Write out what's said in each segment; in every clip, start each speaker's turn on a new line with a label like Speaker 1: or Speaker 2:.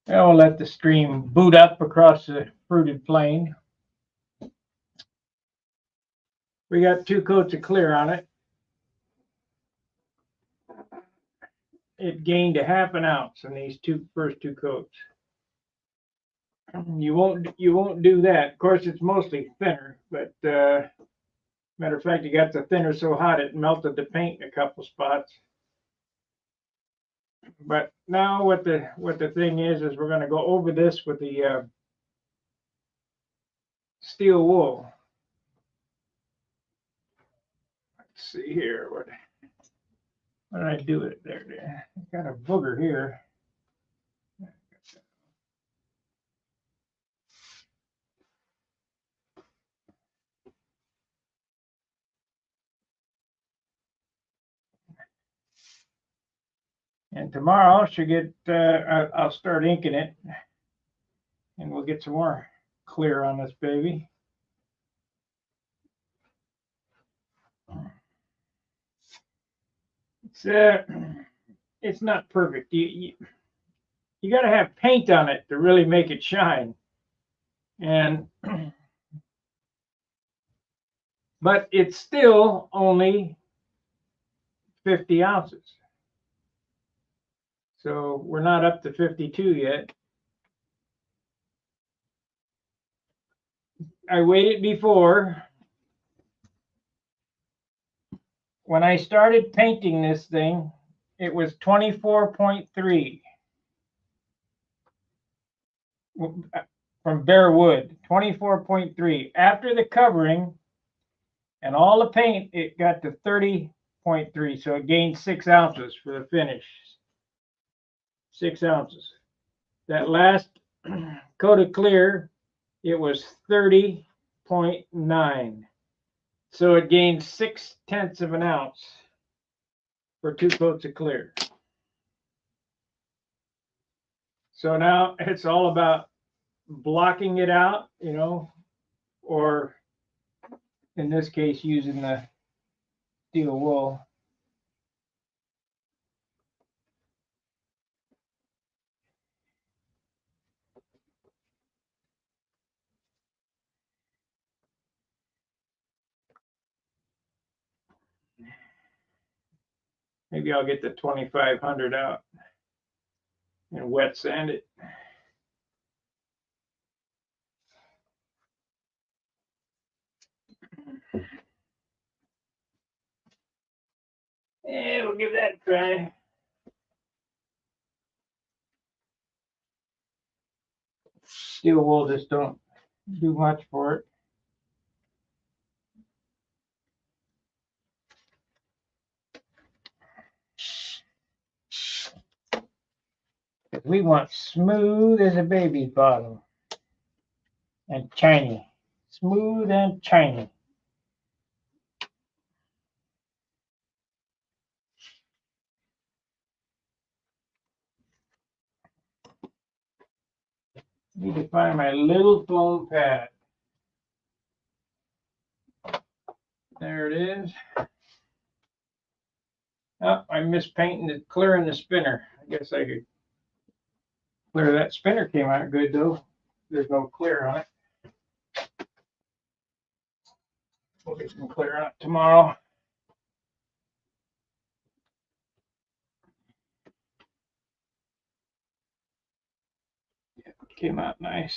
Speaker 1: I'll let the stream boot up across the fruited plain. We got 2 coats of clear on it. It gained a half an ounce in these first two coats. You won't do that. Of course, it's mostly thinner, but matter of fact, you got the thinner so hot it melted the paint in a couple spots. But now what the thing is we're going to go over this with the steel wool. Let's see here. What did I do it there? Got a booger here. And tomorrow I'll start inking it, and we'll get some more clear on this baby. It's not perfect. You got to have paint on it to really make it shine, and but it's still only 50 ounces. So we're not up to 52 yet. I weighed it before. When I started painting this thing, it was 24.3 from bare wood, 24.3. After the covering and all the paint, it got to 30.3. So it gained 6 ounces for the finish. 6 ounces. That last coat of clear, it was 30.9. So it gained 0.6 of an ounce for 2 coats of clear. So now it's all about blocking it out, or in this case, using the steel wool. Maybe I'll get the 2500 out and wet sand it. Yeah, we'll give that a try. Steel wool just don't do much for it. We want smooth as a baby's bottom and shiny, smooth and shiny. Need to find my little foam pad. There it is. Oh, I missed painting it, clearing the spinner. I guess I could clear that. Spinner came out good though. There's no clear on it. We'll get some clear on it tomorrow. Yeah, it came out nice.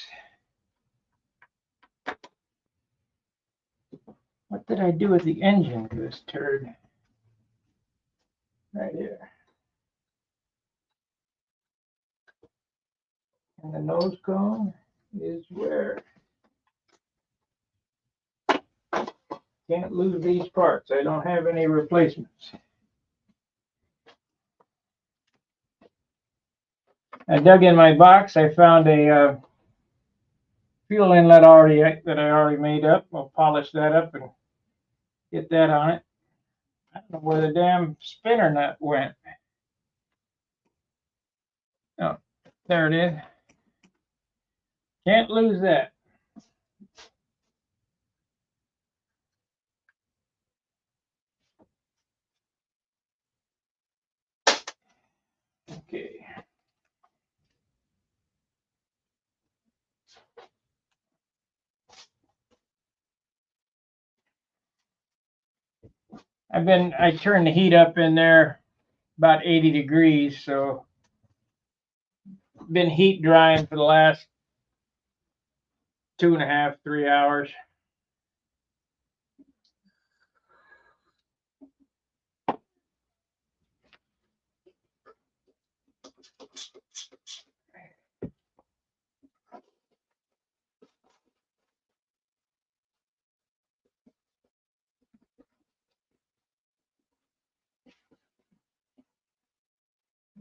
Speaker 1: What did I do with the engine to this turd? Right here. And the nose cone is where. Can't lose these parts. I don't have any replacements. I dug in my box. I found a fuel inlet that I already made up. I'll polish that up and get that on it. I don't know where the damn spinner nut went. Oh, there it is. Can't lose that. Okay. I turned the heat up in there about 80 degrees, so been heat drying for the last 2.5, 3 hours.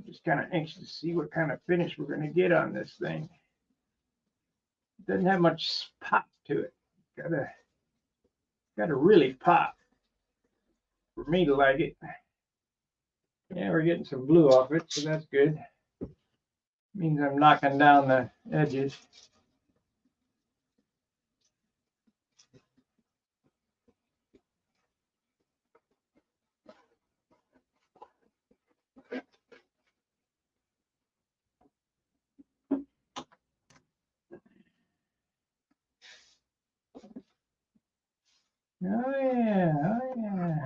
Speaker 1: Just kind of anxious to see what kind of finish we're going to get on this thing. It doesn't have much pop to it. Gotta really pop for me to like it. Yeah, we're getting some blue off it, so that's good. Means I'm knocking down the edges. Oh yeah, oh yeah.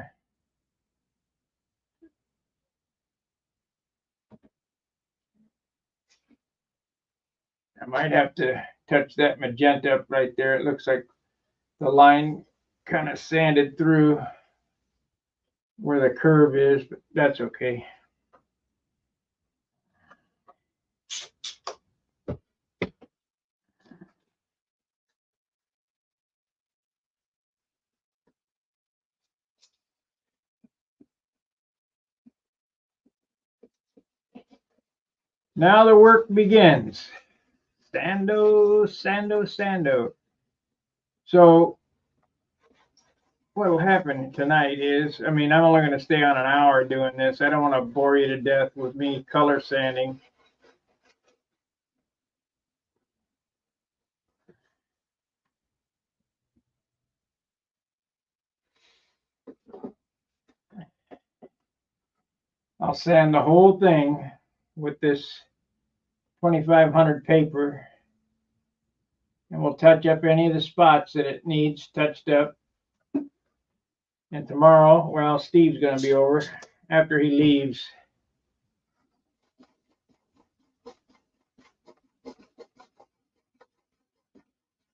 Speaker 1: I might have to touch that magenta up right there. It looks like the line kind of sanded through where the curve is, but that's okay. Now the work begins. Sando, sando, sando. So what will happen tonight is, I mean, I'm only going to stay on an hour doing this. I don't want to bore you to death with me color sanding. I'll sand the whole thing with this 2500 paper, and we'll touch up any of the spots that it needs touched up. And tomorrow, well, Steve's going to be over after he leaves.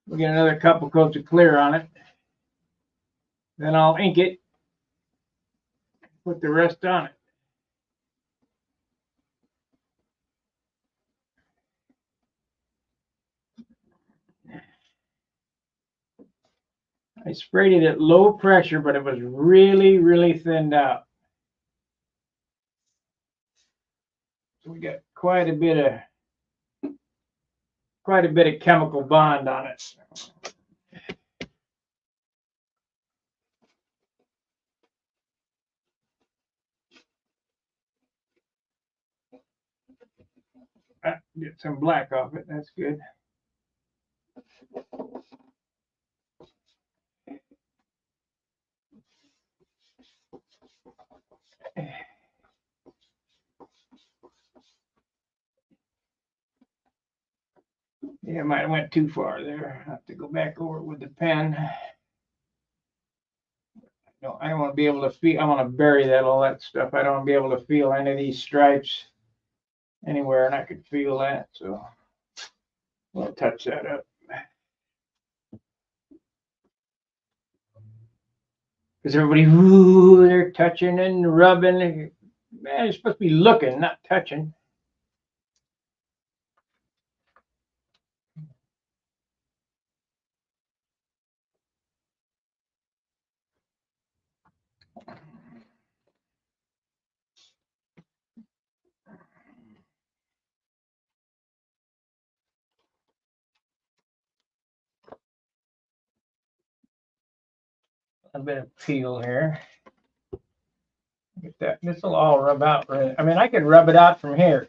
Speaker 1: We'll get another couple coats of clear on it. Then I'll ink it, put the rest on it. I sprayed it at low pressure, but it was really, really thinned out. So we got quite a bit of chemical bond on it. Get some black off it. That's good. Yeah, I might have went too far there. I have to go back over it with the pen. No, I don't want to be able to feel. I want to bury all that stuff. I don't want to be able to feel any of these stripes anywhere, and I could feel that. So we'll touch that up. Because everybody, ooh, they're touching and rubbing. Man, you're supposed to be looking, not touching. A bit of peel here. Get that. This will all rub out. Right? I mean, I could rub it out from here.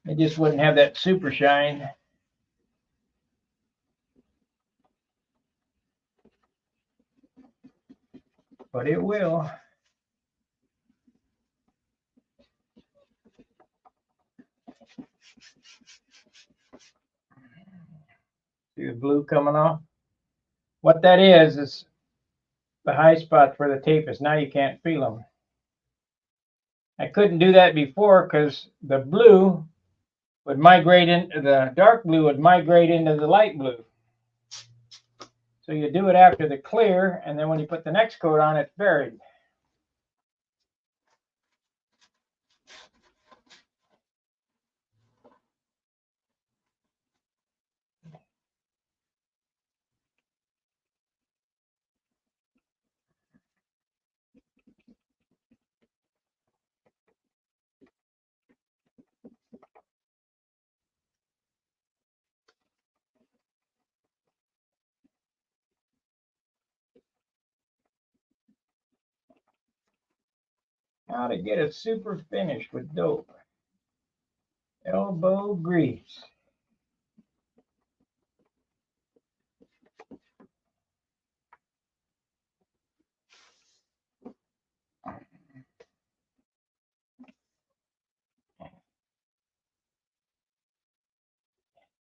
Speaker 1: It just wouldn't have that super shine. But it will. See the blue coming off? What that is the high spots where the tape is. Now you can't feel them. I couldn't do that before because the blue would migrate into the dark blue would migrate into the light blue. So you do it after the clear, and then when you put the next coat on, it's buried. How to get a super finish with dope. Elbow grease.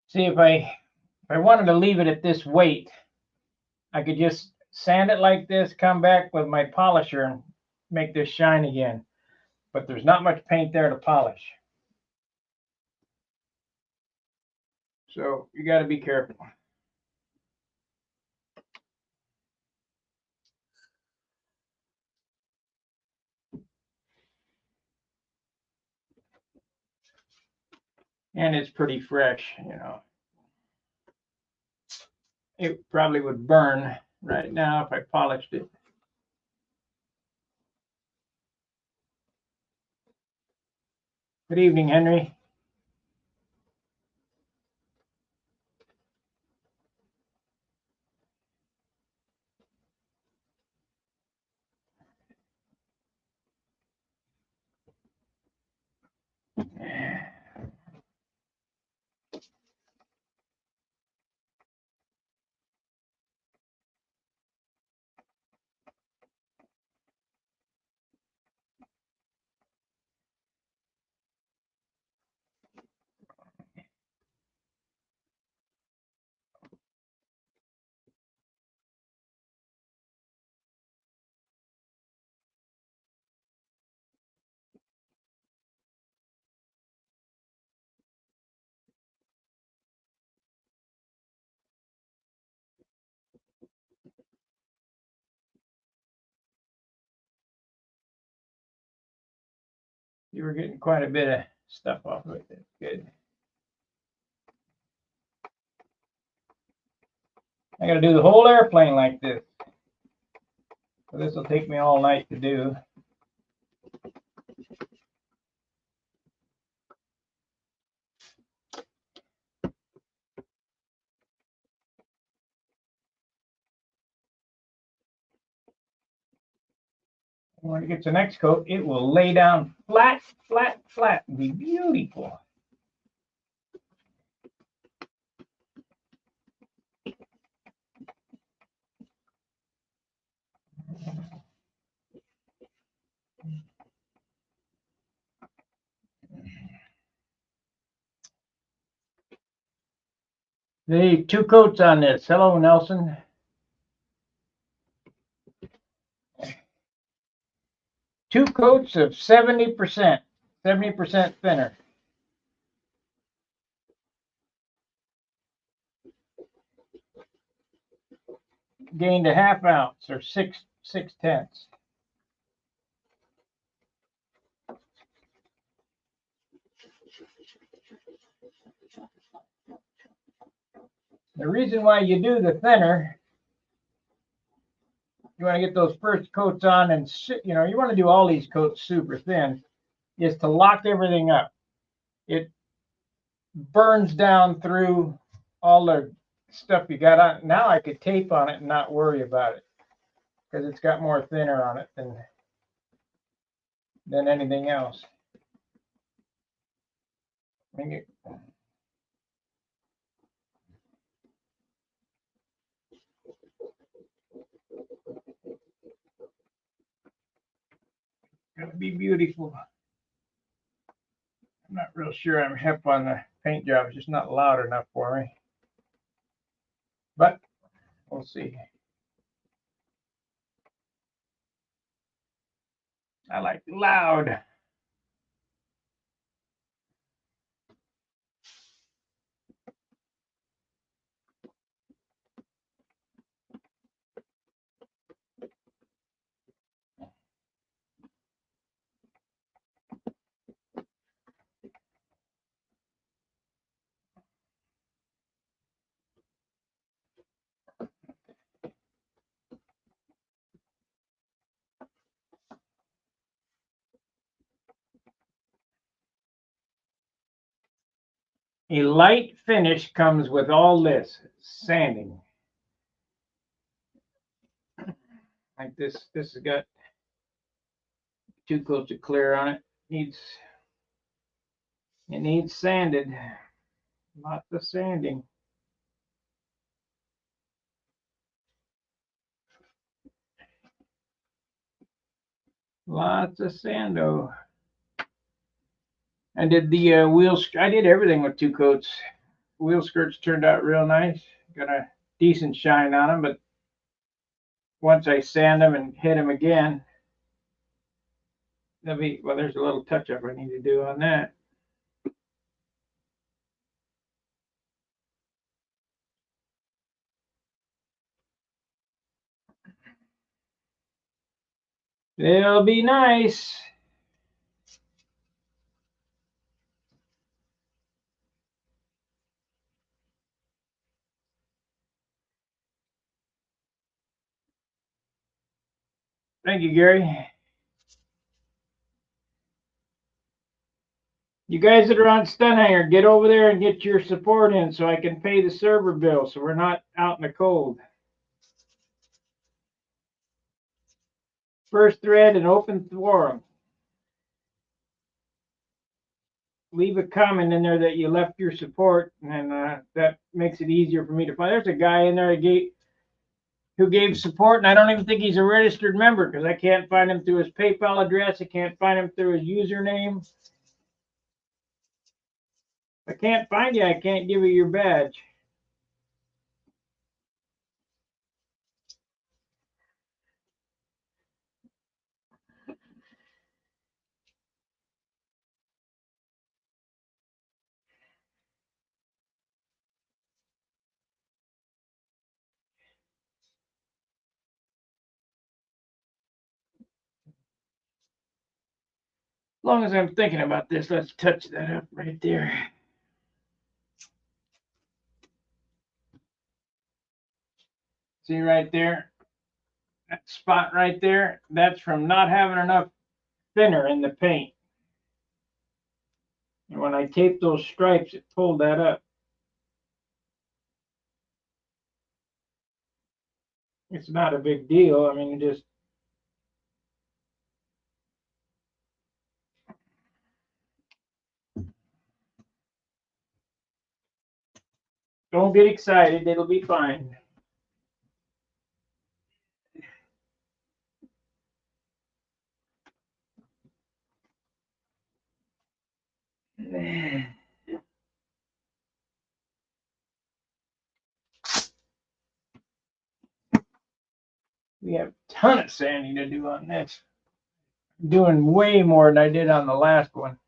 Speaker 1: See, if I wanted to leave it at this weight, I could just sand it like this, come back with my polisher and make this shine again. But there's not much paint there to polish. So you got to be careful. And it's pretty fresh, you know. It probably would burn right now if I polished it. Good evening, Henry. You were getting quite a bit of stuff off of it. That's good. I got to do the whole airplane like this. So this will take me all night to do. When it gets the next coat, it will lay down flat, flat, flat, and be beautiful. They need 2 coats on this. Hello, Nelson. Two coats of 70%, 70% thinner. Gained a ½ ounce or 6/6. The reason why you do the thinner, you want to get those first coats on, and you know you want to do all these coats super thin, is to lock everything up. It burns down through all the stuff you got on. Now I could tape on it and not worry about it because it's got more thinner on it than anything else. Gonna be beautiful. I'm not real sure I'm hip on the paint job. It's just not loud enough for me. but we'll see. I like loud. A light finish comes with all this sanding. Like this has got 2 coats of clear on it. It needs sanded. Lots of sanding. Lots of sando. I did the wheels. I did everything with 2 coats. Wheel skirts turned out real nice. Got a decent shine on them, but once I sand them and hit them again, there'll be, well, there's a little touch up I need to do on that. It'll be nice. Thank you, Gary. You guys that are on Stunhanger, get over there and get your support in so I can pay the server bill so we're not out in the cold. First thread and open forum. Leave a comment in there that you left your support, and that makes it easier for me to find. There's a guy in there who gave support, and I don't even think he's a registered member because I can't find him through his PayPal address. I can't find him through his username. If I can't find you, I can't give you your badge. As long as I'm thinking about this, let's touch that up right there. See right there? That spot right there, that's from not having enough thinner in the paint. And when I taped those stripes, it pulled that up. It's not a big deal. I mean, just don't get excited. It'll be fine. We have a ton of sanding to do on this. I'm doing way more than I did on the last one.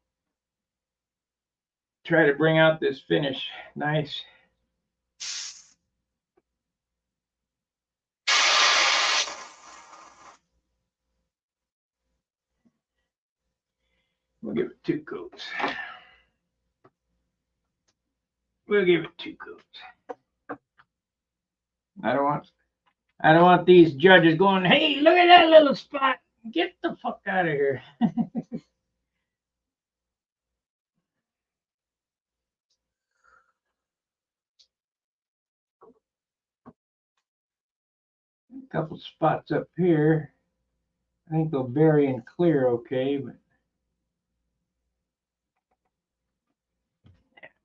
Speaker 1: Try to bring out this finish nice. We'll give it 2 coats. We'll give it 2 coats. I don't want these judges going, hey, look at that little spot. Get the fuck out of here. A couple spots up here. I think they'll bury and clear okay, but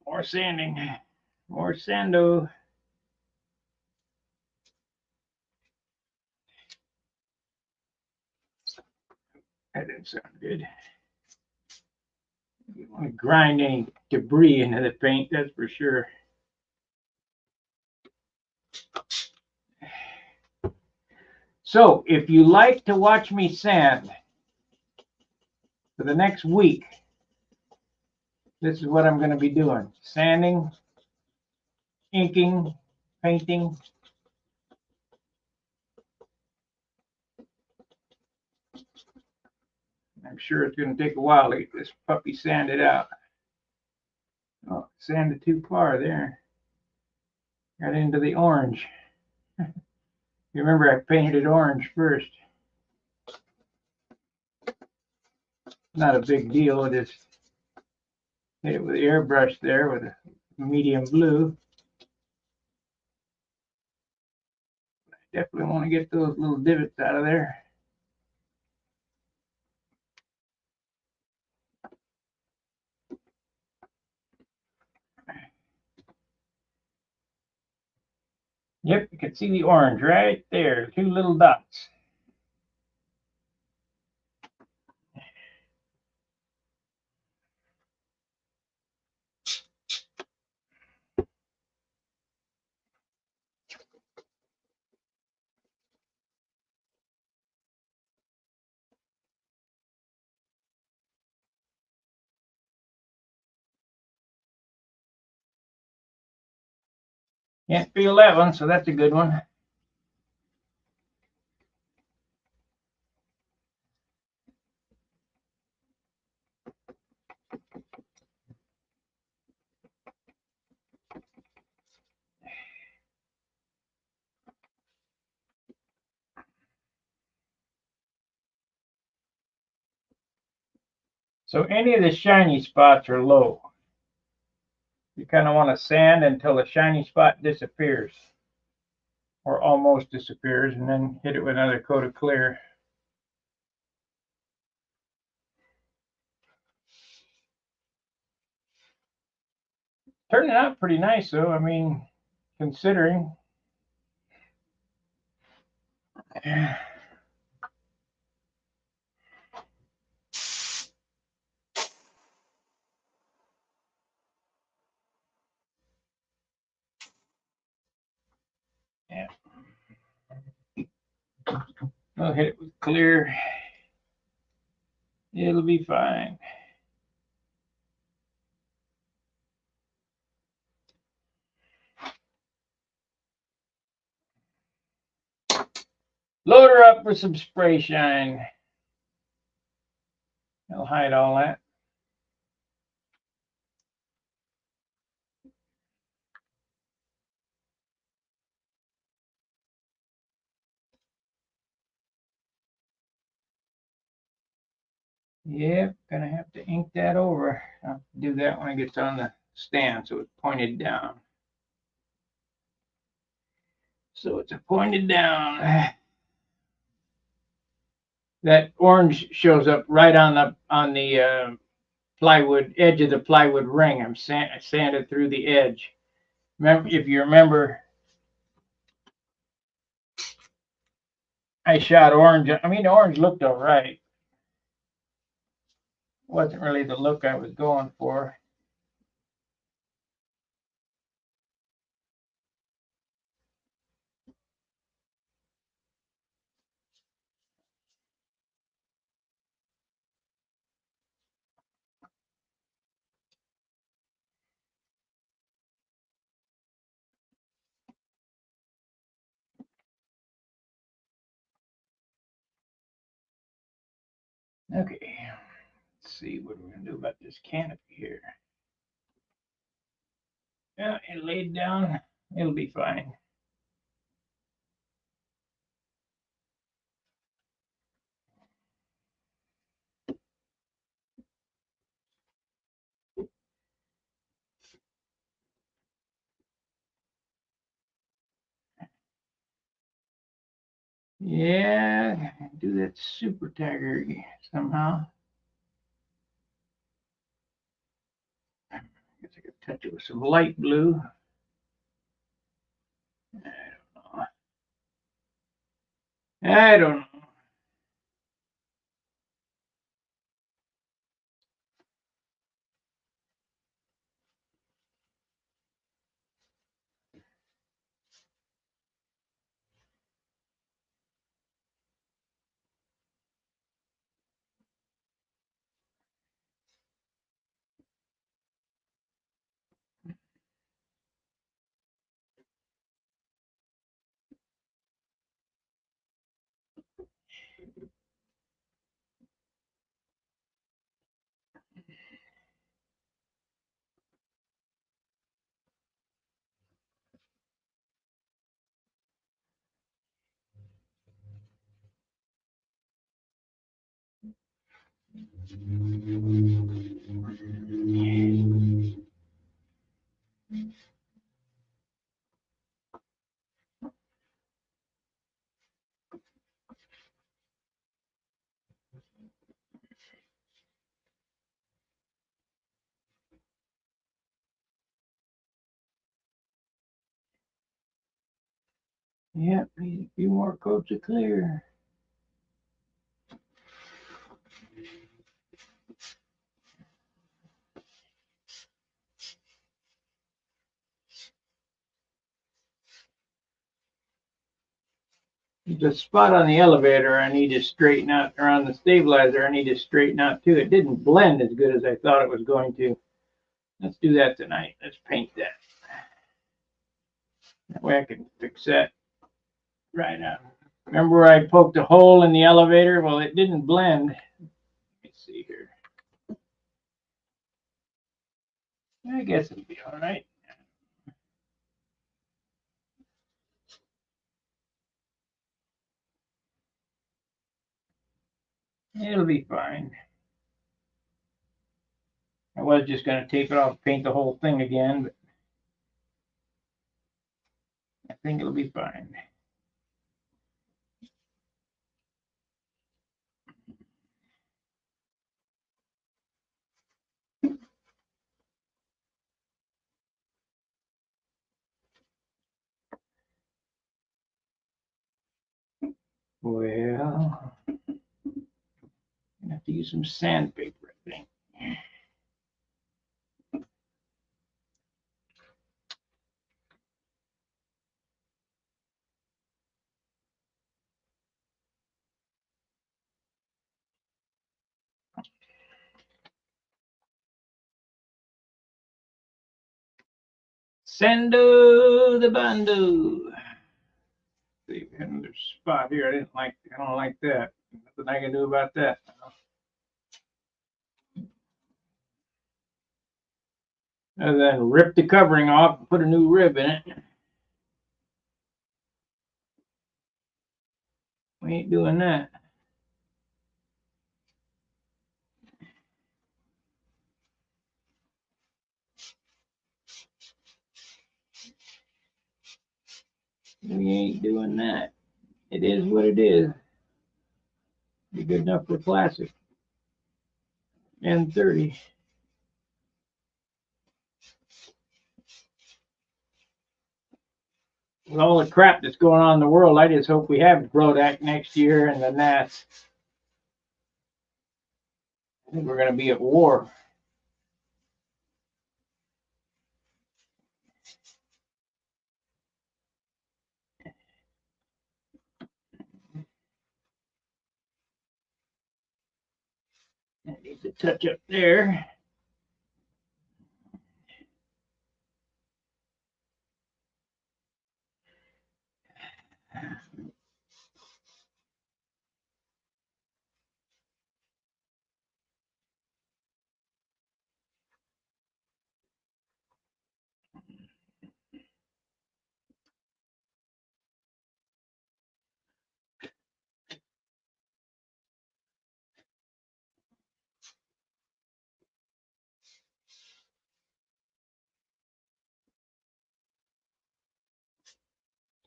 Speaker 1: more sanding, more sando. That didn't sound good. You want to grind any debris into the paint, that's for sure. So if you like to watch me sand for the next week, this is what I'm going to be doing. Sanding, inking, painting. I'm sure it's going to take a while to get this puppy sanded out. Oh, sanded too far there. Got into the orange. You remember I painted it orange first. Not a big deal. I just hit it with the airbrush there with a medium blue. Definitely want to get those little divots out of there. Yep, you can see the orange right there, two little dots. Can't feel that one, so that's a good one. So any of the shiny spots are low. You kind of want to sand until the shiny spot disappears or almost disappears, and then hit it with another coat of clear. Turning out pretty nice though. I mean, considering. Yeah. I'll hit it with clear. It'll be fine. Load her up with some spray shine. It'll hide all that. Yep, gonna have to ink that over. I'll do that when it gets on the stand so it's pointed down. So it's a pointed down. That orange shows up right on the plywood edge of the plywood ring. I sanded through the edge. Remember, if you remember, I shot orange. I mean, the orange looked all right. Wasn't really the look I was going for. Okay, let's see what we're gonna do about this canopy here. Yeah, it laid down. It'll be fine. Yeah, do that super tagger somehow. I guess I could touch it with some light blue. I don't know. Yep, need a few more coats of clear. The spot on the elevator I need to straighten out, or on the stabilizer I need to straighten out too. It didn't blend as good as I thought it was going to. Let's do that tonight. Let's paint that. That way I can fix that right now. Remember where I poked a hole in the elevator? Well, it didn't blend. Let me see here. I guess it'll be all right. It'll be fine. I was just going to tape it off, paint the whole thing again, but I think it'll be fine. Well, I have to use some sandpaper, I think. Sendo the bando. See, another spot here. I don't like that. Nothing I can do about that. Other than rip the covering off and put a new rib in it. We ain't doing that. We ain't doing that. It is what it is. Be good enough for classic. N30. With all the crap that's going on in the world, I just hope we have Brodak next year and the Nats. I think we're going to be at war. That needs a touch up there.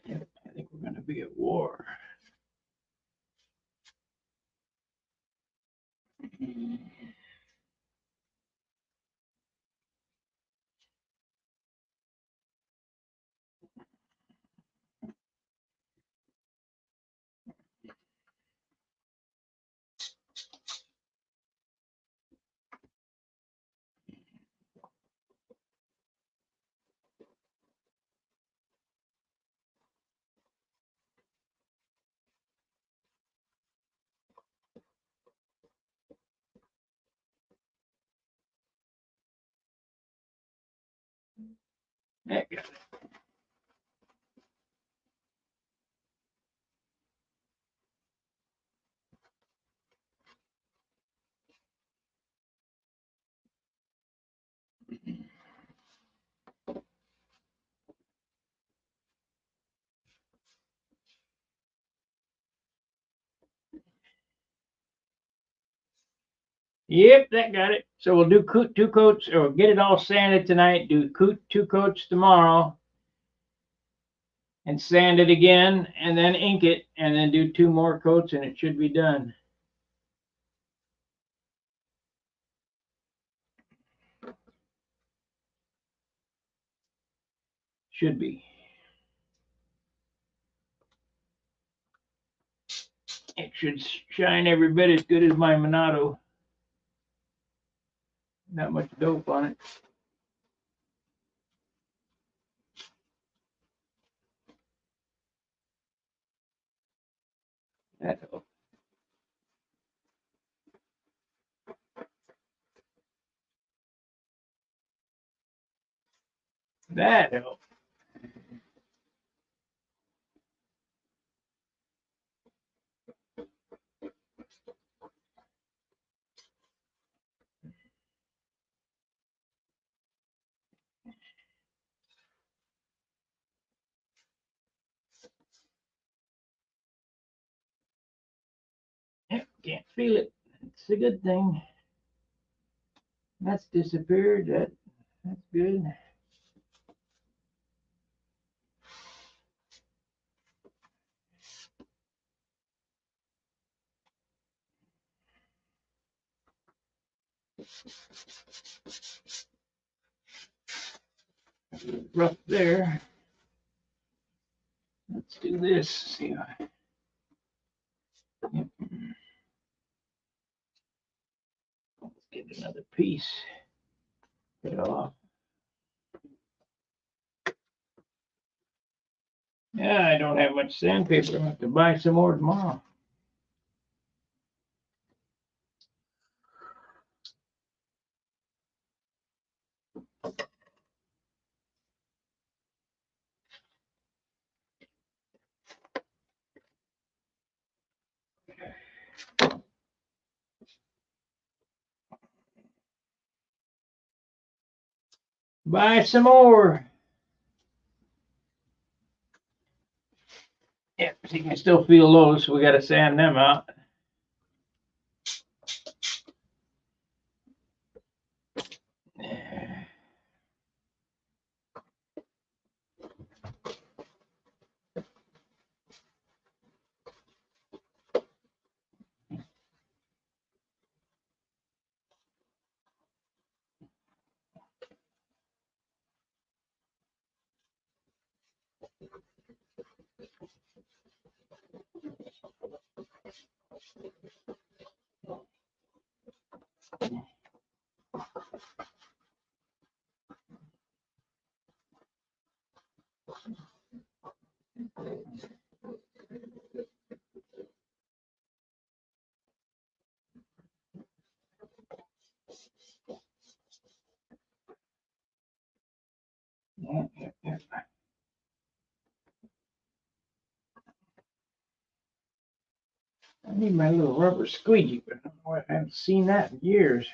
Speaker 1: I think we're going to be at war. Heck, Yep, that got it. So we'll do two coats, or get it all sanded tonight. Do two coats tomorrow, and sand it again, and then ink it, and then do two more coats, and it should be done. Should be. It should shine every bit as good as my Minato. Not much dope on it. That helps. That helps. Yep, can't feel it. It's a good thing. That's disappeared. That's good. Rough there. Let's do this. See. Yep. Let's get another piece. Get it off. Yeah, I don't have much sandpaper. I'm going to have to buy some more tomorrow. Buy some more. Yeah, so you can still feel those, so we got to sand them out. Yeah. I need my little rubber squeegee, but I haven't seen that in years.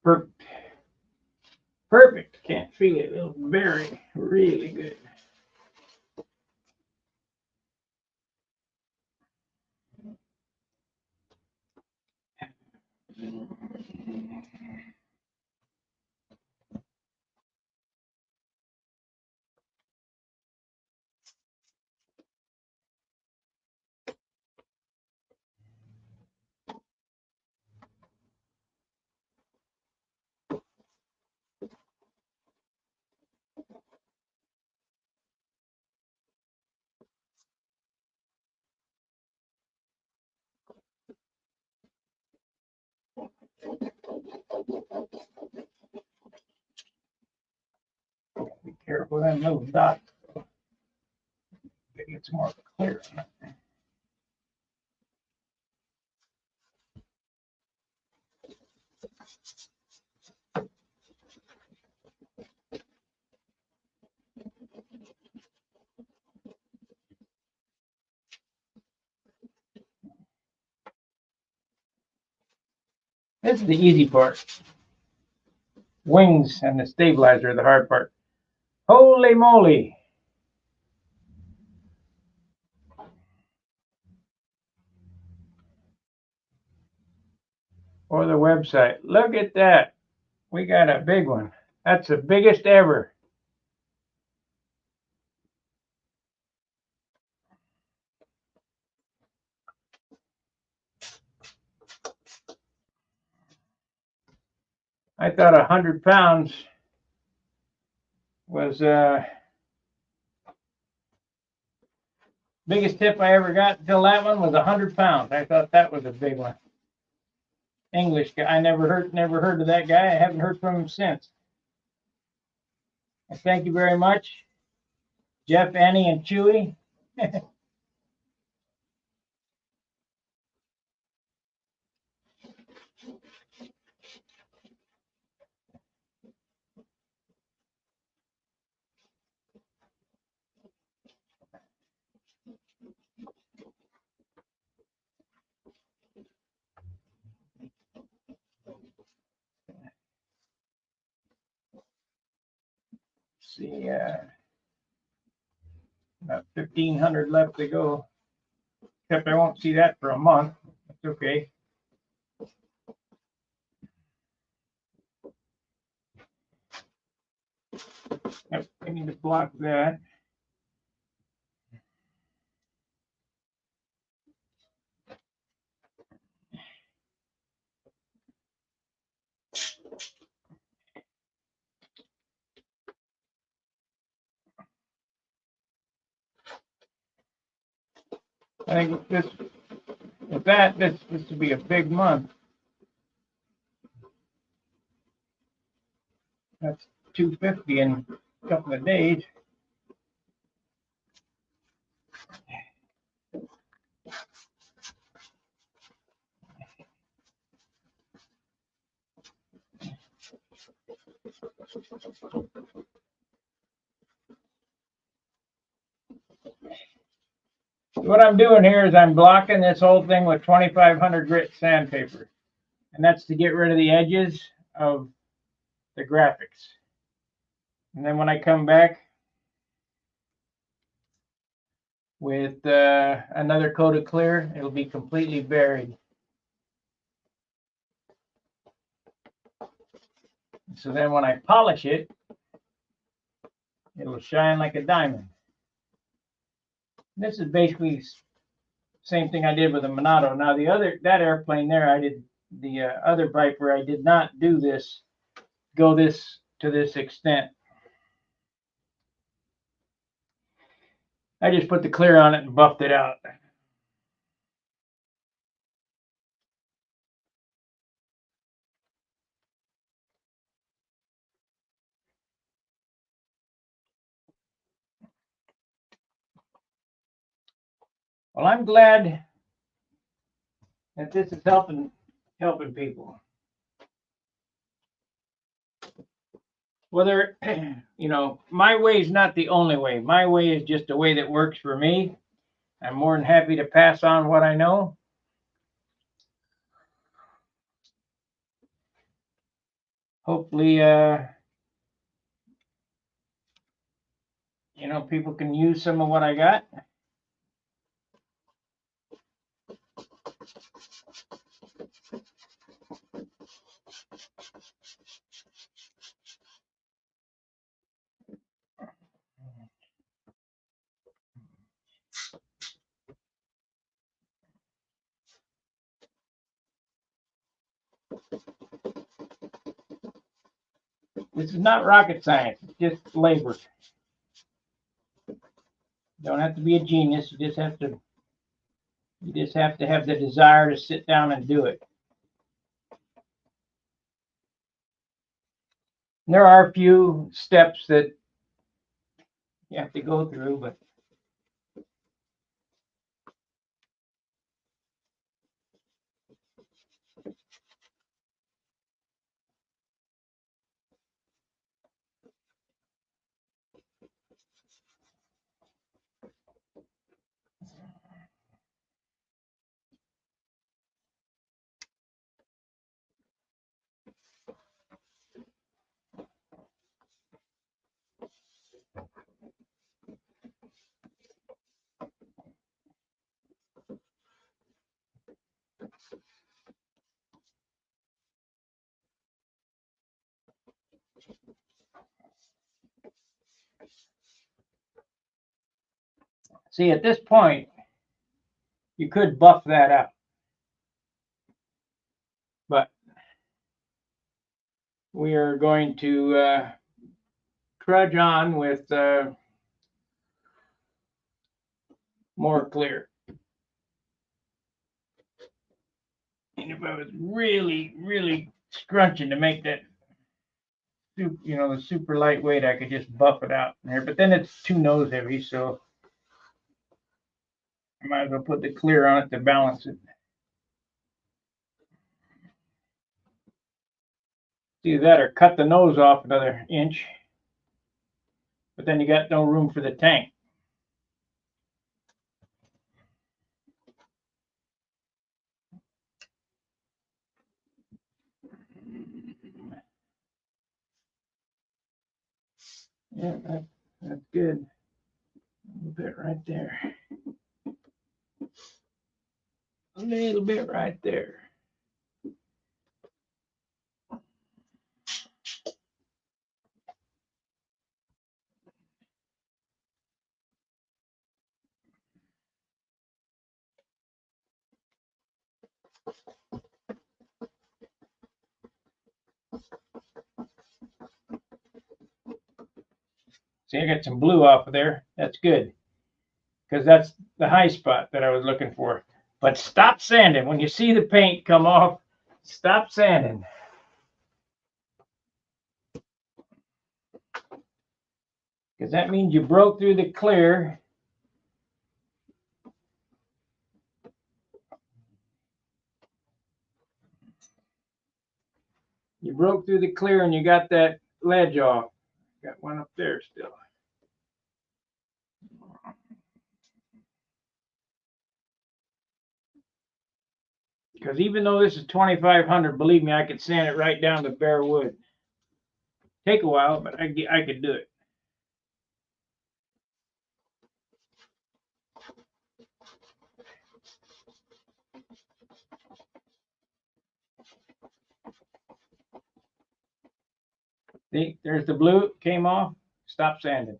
Speaker 1: Perfect. Perfect. Can't feel it. It'll very, really good. Be careful of them little dots. It gets more clear. This is the easy part. Wings and the stabilizer are the hard part. Holy moly. for the website. Look at that. We got a big one. That's the biggest ever. I thought 100 pounds was biggest tip I ever got until that one was 100 pounds. I thought that was a big one. English guy. I never heard of that guy. I haven't heard from him since. Thank you very much, Jeff, Annie, and Chewy. See, about 1,500 left to go. Except I won't see that for a month. That's okay. Yep, I need to block that. I think this, with that, this will be a big month. That's 250 in a couple of days. What I'm doing here is I'm blocking this whole thing with 2500 grit sandpaper. And that's to get rid of the edges of the graphics. And then when I come back with another coat of clear, it'll be completely buried. So then when I polish it, it'll shine like a diamond. This is basically the same thing I did with the Monado. Now that airplane there, I did the other Viper. I did not do this, go this to this extent. I just put the clear on it and buffed it out. Well, I'm glad that this is helping people. Whether, you know, my way is not the only way. My way is just a way that works for me. I'm more than happy to pass on what I know. Hopefully, you know, people can use some of what I got. This is not rocket science. It's just labor. You don't have to be a genius. You just have to have the desire to sit down and do it. There are a few steps that you have to go through, but See, at this point, you could buff that out, but we are going to trudge on with more clear. And if I was really, really scrunching to make that, the super lightweight, I could just buff it out in there. But then it's too nose heavy, so I might as well put the clear on it to balance it. Either that or cut the nose off another inch. But then you got no room for the tank. Yeah, that's good. A little bit right there. A little bit right there. See, I got some blue off of there. That's good, because that's the high spot that I was looking for. But stop sanding. When you see the paint come off, stop sanding. Because that means you broke through the clear. You broke through the clear and you got that ledge off. Got one up there still. Because even though this is 2500, believe me, I could sand it right down to bare wood. Take a while, but I could do it. See, there's the blue, came off. Stop sanding.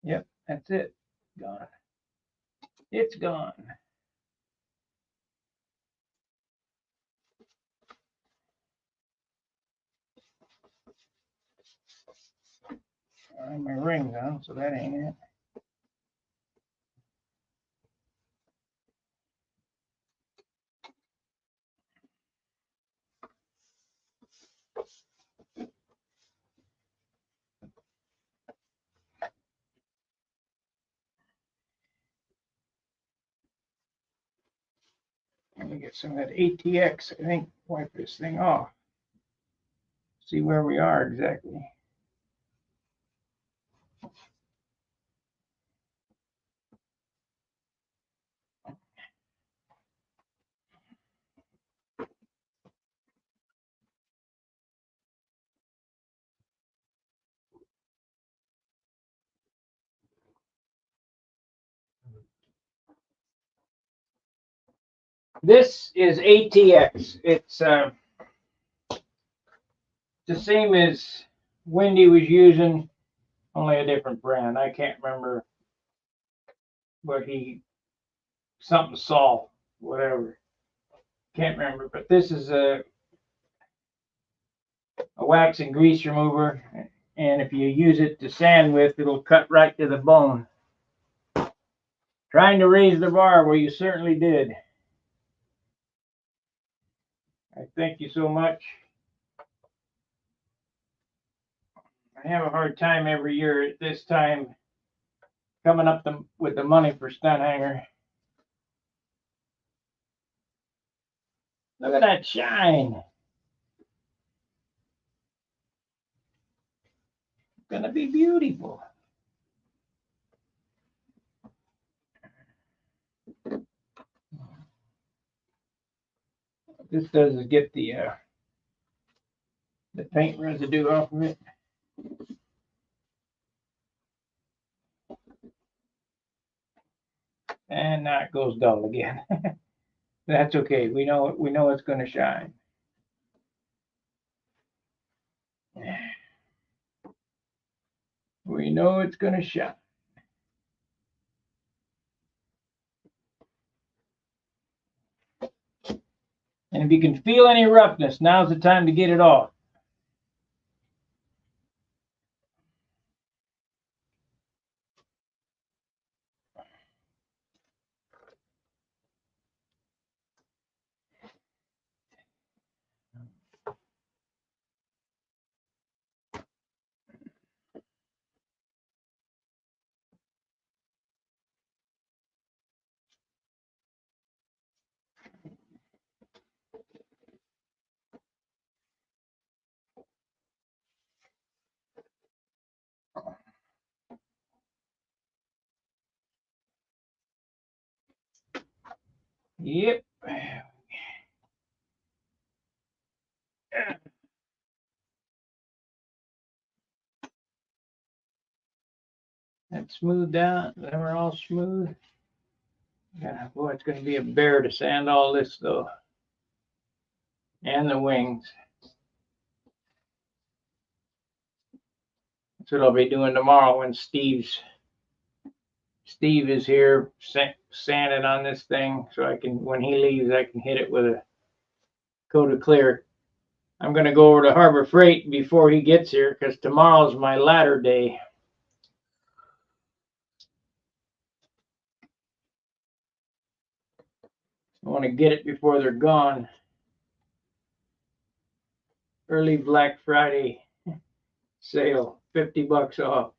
Speaker 1: Yep, that's it. Gone. It's gone. My ring's on, so that ain't it. Let me get some of that ATX, I think, wipe this thing off. See where we are exactly. This is ATX. It's the same as Wendy was using, only a different brand. I can't remember what something Sol, whatever. Can't remember, but this is a wax and grease remover, and if you use it to sand with, it'll cut right to the bone. Trying to raise the bar, well, you certainly did. I thank you so much. I have a hard time every year at this time coming up with the money for stunt hanger. Look at that shine. It's gonna be beautiful. What this does is get the paint residue off of it. And now it goes dull again. That's okay. We know it's going to shine. We know it's going to shine. And if you can feel any roughness, now's the time to get it off. Yep. That's smoothed out. Then we're all smooth. Yeah, boy, it's going to be a bear to sand all this though, and the wings. That's what I'll be doing tomorrow when Steve is here sanding on this thing, so I can, when he leaves, I can hit it with a coat of clear. I'm going to go over to Harbor Freight before he gets here because tomorrow's my ladder day. I want to get it before they're gone. Early Black Friday sale, $50 off.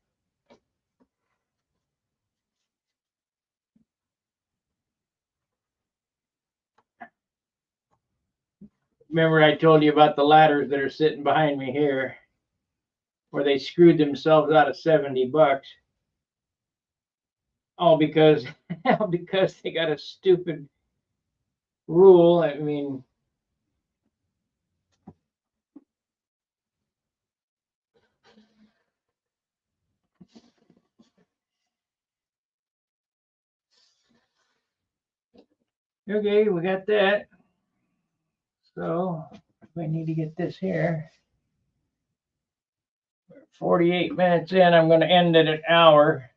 Speaker 1: Remember I told you about the ladders that are sitting behind me here, where they screwed themselves out of $70, all because they got a stupid rule. I mean, okay, we got that. So we need to get this here. 48 minutes in, I'm going to end at an hour.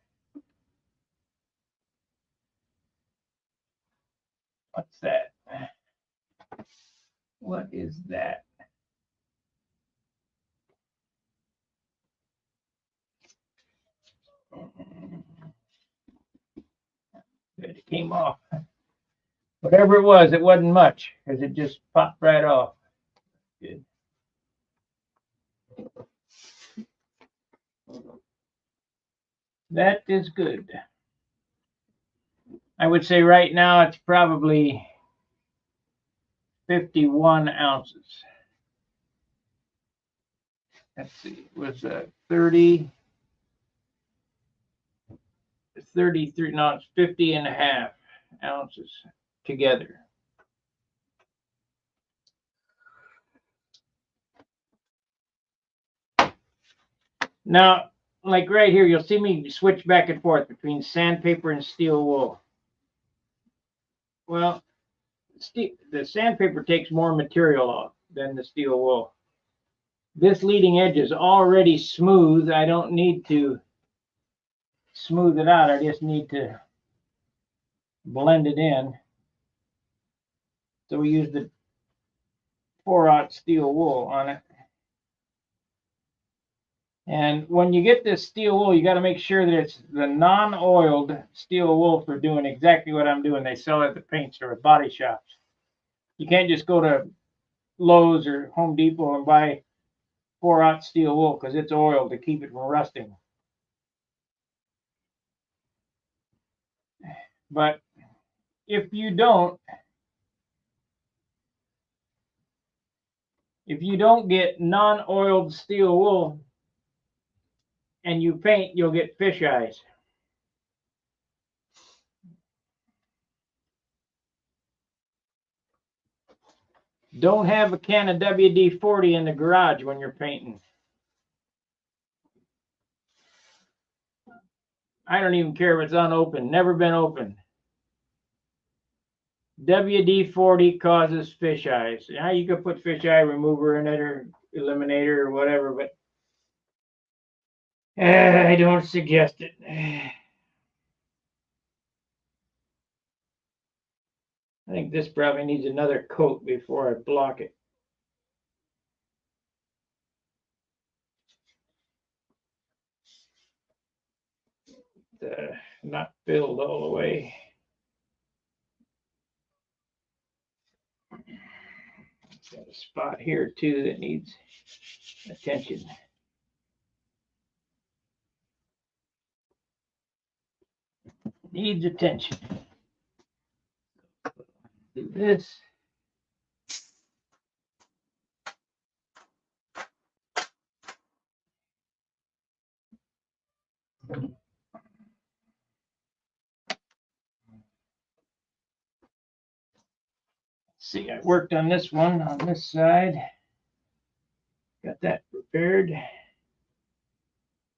Speaker 1: What's that? What is that? It came off. Whatever it was, it wasn't much because it just popped right off. Good. That is good. I would say right now it's probably 51 ounces. Let's see, it was 30, 33, no, it's 50 and a half ounces together. Now, like right here, you'll see me switch back and forth between sandpaper and steel wool. Well, the sandpaper takes more material off than the steel wool. This leading edge is already smooth. I don't need to smooth it out. I just need to blend it in. So we use the 4/0 steel wool on it. And when you get this steel wool, you got to make sure that it's the non-oiled steel wool for doing exactly what I'm doing. They sell it at the paint store, at body shops. You can't just go to Lowe's or Home Depot and buy 4/0 steel wool because it's oiled to keep it from rusting. But if you don't get non-oiled steel wool and you paint, you'll get fish eyes. Don't have a can of WD-40 in the garage when you're painting. I don't even care if it's unopened, never been opened. WD-40 causes fish eyes. Now you could put fish eye remover in it or eliminator or whatever, but I don't suggest it. I think this probably needs another coat before I block it. Not filled all the way. Got a spot here too that needs attention. Needs attention. Do this. See, I worked on this one on this side. Got that prepared.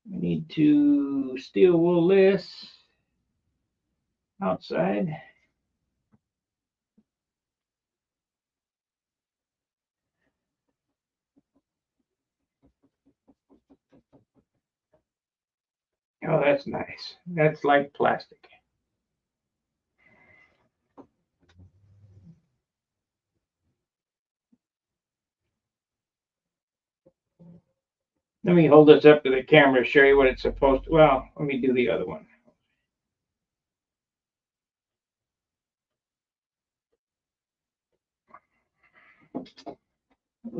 Speaker 1: We need to steel wool this outside. Oh, that's nice. That's like plastic. Let me hold this up to the camera to show you what it's supposed to. Well, let me do the other one.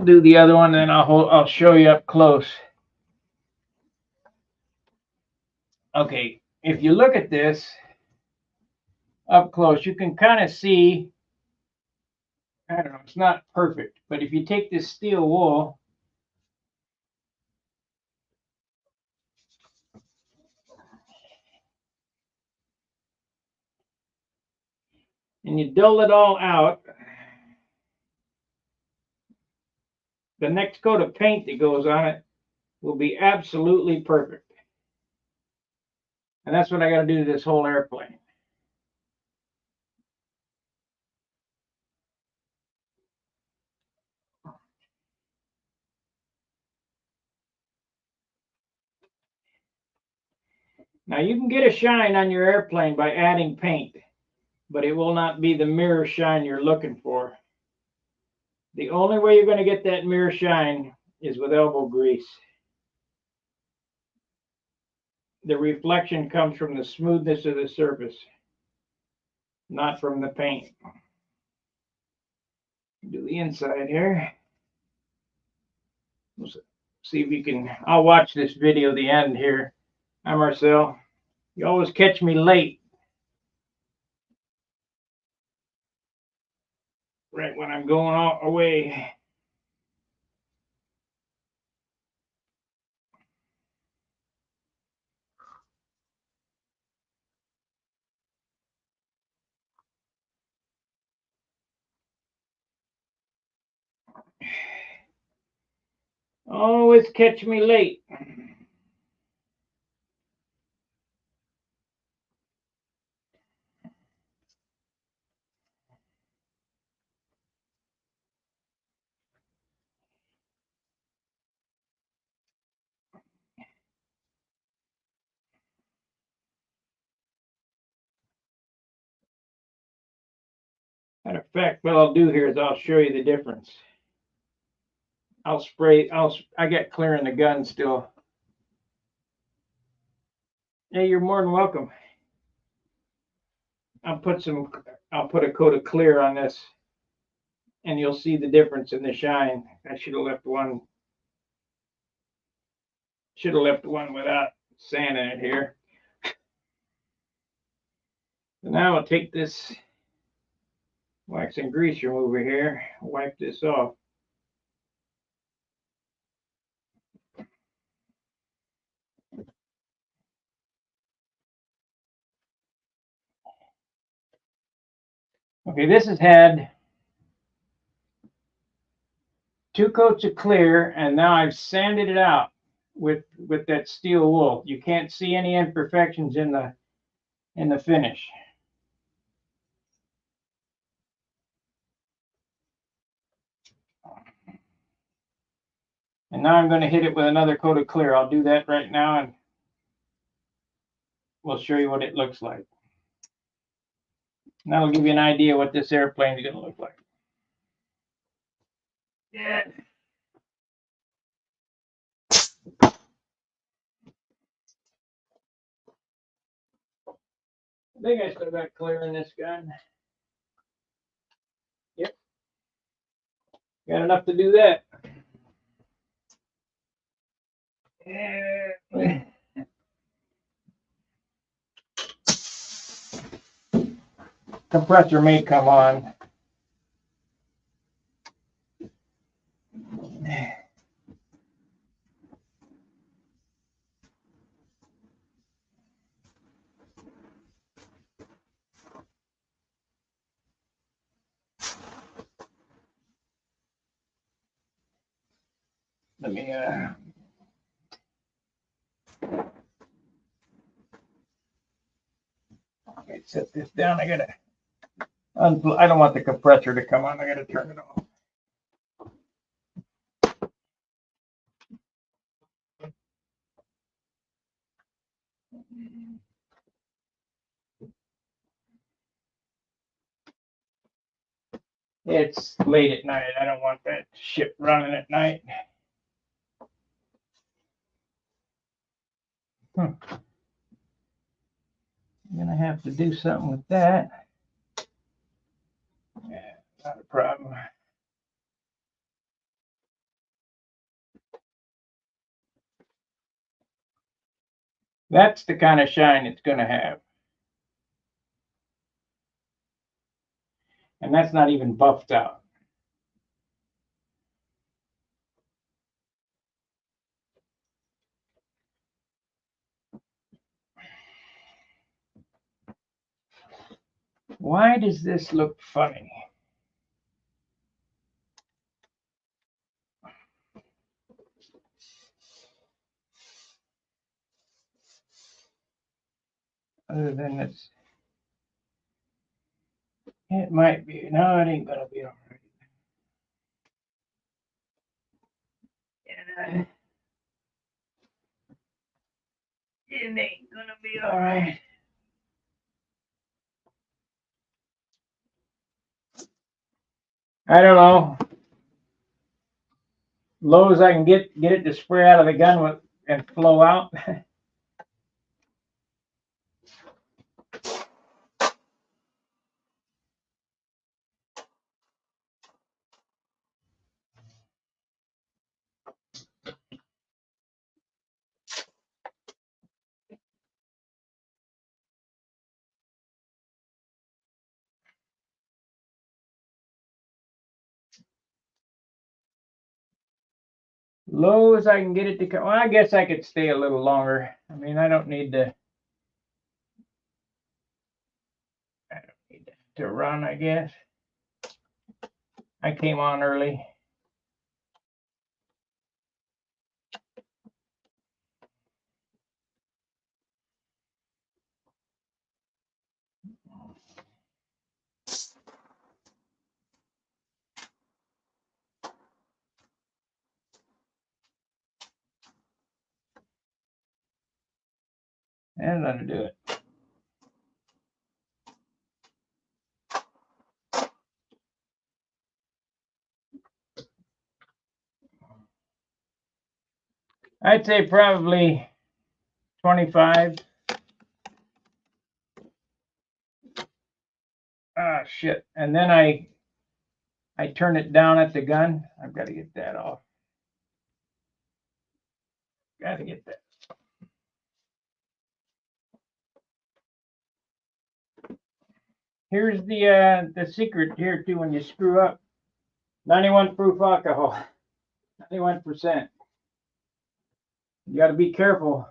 Speaker 1: Do the other one, and I'll show you up close. Okay, if you look at this up close, you can kind of see. I don't know, it's not perfect, but if you take this steel wool and you dull it all out, the next coat of paint that goes on it will be absolutely perfect. And that's what I got to do to this whole airplane. Now you can get a shine on your airplane by adding paint, but it will not be the mirror shine you're looking for. The only way you're going to get that mirror shine is with elbow grease. The reflection comes from the smoothness of the surface, not from the paint. Do the inside here. Let's see if you can. I'll watch this video the end here. Hi, Marcel. You always catch me late. Right when I'm going away. Always catch me late. Matter of fact, what I'll do here is I'll show you the difference. I'll spray. I got clear in the gun still. Hey, you're more than welcome. I'll put a coat of clear on this, and you'll see the difference in the shine. I should have left one. Should have left one without sand in it here. So now I'll take this wax and grease remover here, wipe this off. Okay, this has had 2 coats of clear, and now I've sanded it out with that steel wool. You can't see any imperfections in the finish. And now I'm going to hit it with another coat of clear. I'll do that right now and we'll show you what it looks like. And that'll give you an idea what this airplane is going to look like. Yeah. I think I still got clear in this gun. Yep. Got enough to do that. Yeah. Compressor may come on. Let me set this down. I don't want the compressor to come on. I gotta turn it off. It's late at night. I don't want that ship running at night. I'm gonna have to do something with that. Yeah, not a problem. That's the kind of shine it's gonna have. And that's not even buffed out. Why does this look funny? Other than it's, it might be. No, it ain't gonna be all right. Yeah, it ain't gonna be all right. I don't know. Low as I can get it to spray out of the gun with and flow out. Low as I can get it to come. Well, I guess I could stay a little longer. I mean, I don't need to run, I guess. I came on early. And that'll do it. I'd say probably 25. Ah, shit. And then I turn it down at the gun. I've got to get that off. Got to get that. Here's the secret here too. When you screw up, 91 proof alcohol, 91%. You got to be careful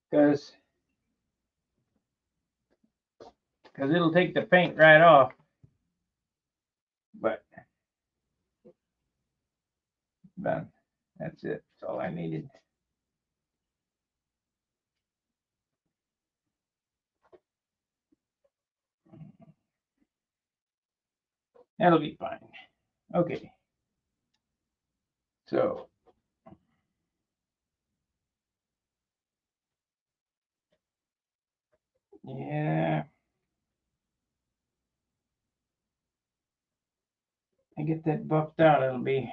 Speaker 1: because it'll take the paint right off. But done. That's it. That's all I needed. That'll be fine. Okay. So yeah, I get that buffed out, it'll be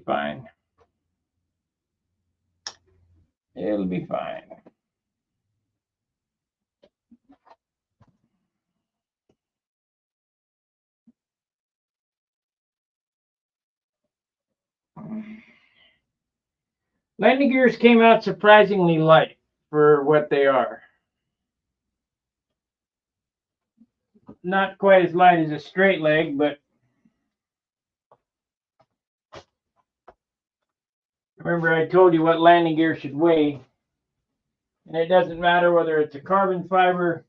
Speaker 1: fine. It'll be fine. Landing gears came out surprisingly light for what they are. Not quite as light as a straight leg, but remember I told you what landing gear should weigh. And it doesn't matter whether it's a carbon fiber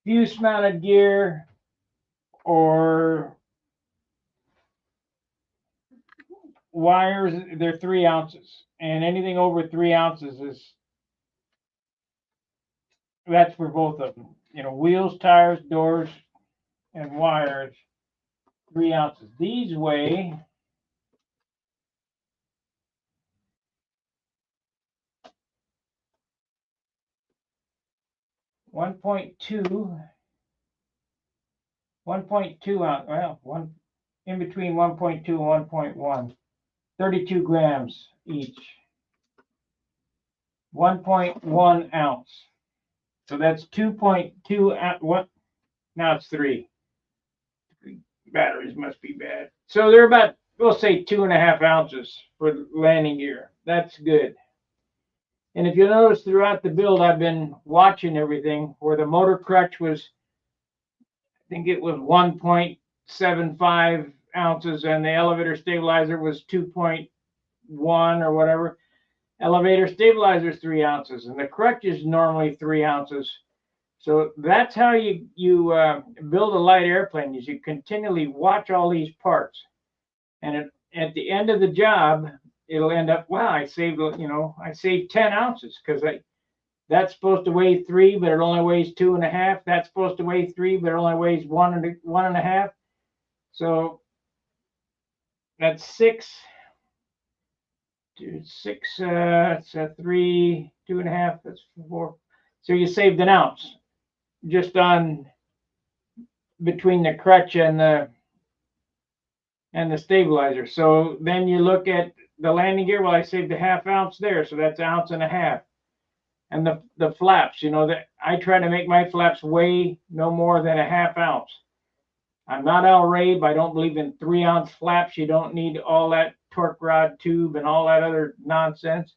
Speaker 1: fuse mounted gear or wires, they're 3 ounces. And anything over 3 ounces that's for both of them. You know, wheels, tires, doors, and wires, 3 ounces. These weigh 1.2 ounce, well, one in between 1.2 and 1.1, 32 grams each. 1.1 ounce. So that's 2.2 what? Now it's 3. Batteries must be bad. So they're about, we'll say 2.5 ounces for landing gear. That's good. And if you notice throughout the build, I've been watching everything where the motor crutch was, I think it was 1.75 ounces and the elevator stabilizer was 2.1 or whatever. Elevator stabilizer is 3 ounces and the crutch is normally 3 ounces. So that's how you build a light airplane, is you continually watch all these parts. And at the end of the job, it'll end up, wow, I saved 10 ounces because that's supposed to weigh 3, but it only weighs 2.5. That's supposed to weigh 3, but it only weighs 1.5. So that's 6. 6, it's 3, 2.5, that's 4. So you saved an ounce just on between the crutch and the stabilizer. So then you look at the landing gear. Well, I saved a 1/2 ounce there, so that's 1.5 ounces. And the flaps, that I try to make my flaps weigh no more than a 1/2 ounce. I'm not Al Rabe. I don't believe in 3-ounce flaps. You don't need all that torque rod tube and all that other nonsense.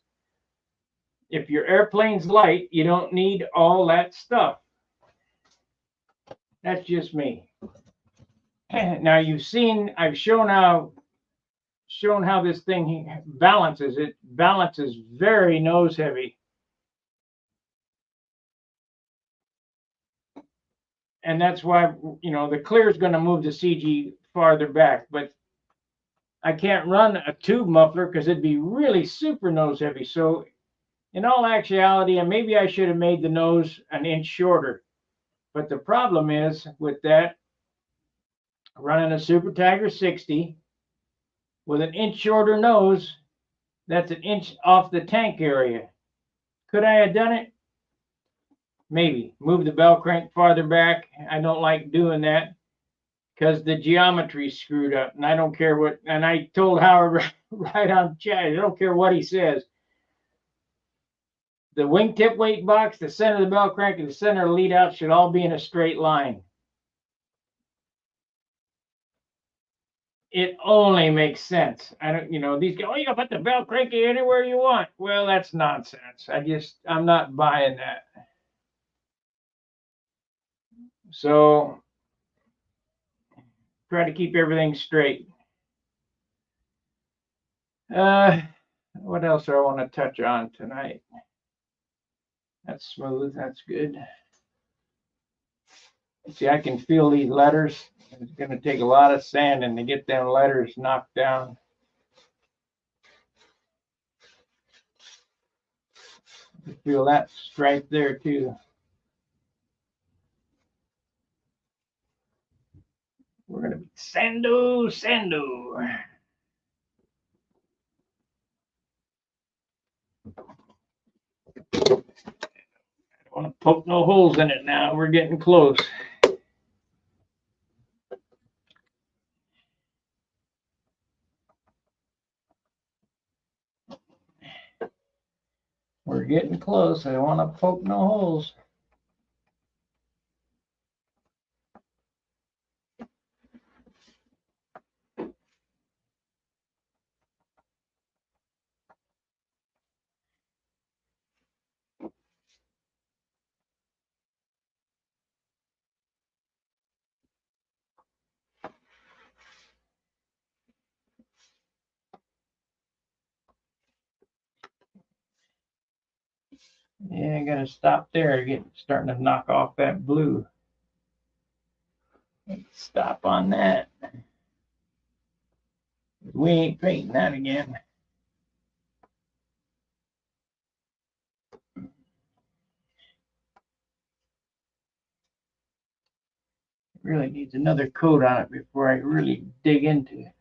Speaker 1: If your airplane's light, you don't need all that stuff. That's just me. Now you've seen, I've shown how this thing balances. It balances very nose heavy. And that's why, the clear is going to move the CG farther back, but I can't run a tube muffler because it'd be really super nose heavy. So in all actuality, and maybe I should have made the nose an inch shorter, but the problem is with that, running a Super Tiger 60 with an inch shorter nose, that's an inch off the tank area. Could I have done it? Maybe. Move the bell crank farther back. I don't like doing that because the geometry's screwed up, and I don't care what. And I told Howard right on chat, I don't care what he says. The wingtip weight box, the center of the bell crank, and the center of the lead out should all be in a straight line. It only makes sense. I don't, these guys, you can put the bell crank anywhere you want. Well, that's nonsense. I'm not buying that. So try to keep everything straight. What else do I want to touch on tonight? That's smooth. That's good. See, I can feel these letters. It's going to take a lot of sanding to get them letters knocked down. I feel that stripe there too. We're going to be sando. want to poke no holes in it now. We're getting close. We're getting close. I don't want to poke no holes. Yeah, I gotta stop there. Starting to knock off that blue. Let's stop on that. We ain't painting that again. It really needs another coat on it before I really dig into it.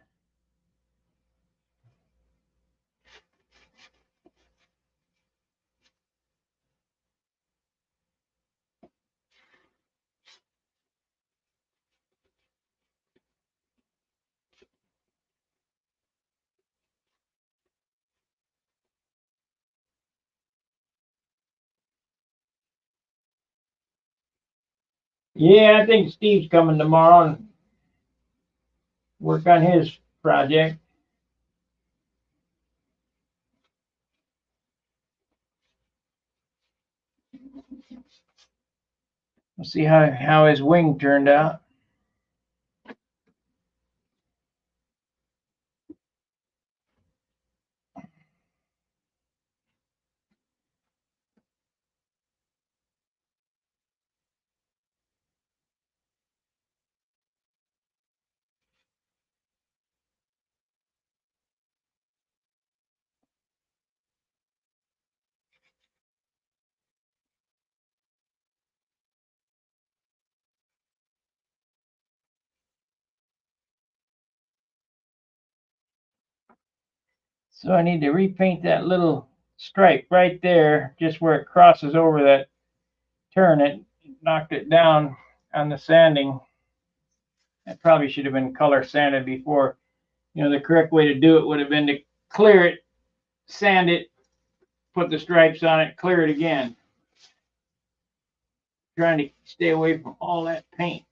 Speaker 1: Yeah, I think Steve's coming tomorrow and work on his project. We'll see how his wing turned out. So I need to repaint that little stripe right there, just where it crosses over that turn. It knocked it down on the sanding. It probably should have been color sanded before. You know, the correct way to do it would have been to clear it, sand it, put the stripes on it, clear it again. Trying to stay away from all that paint.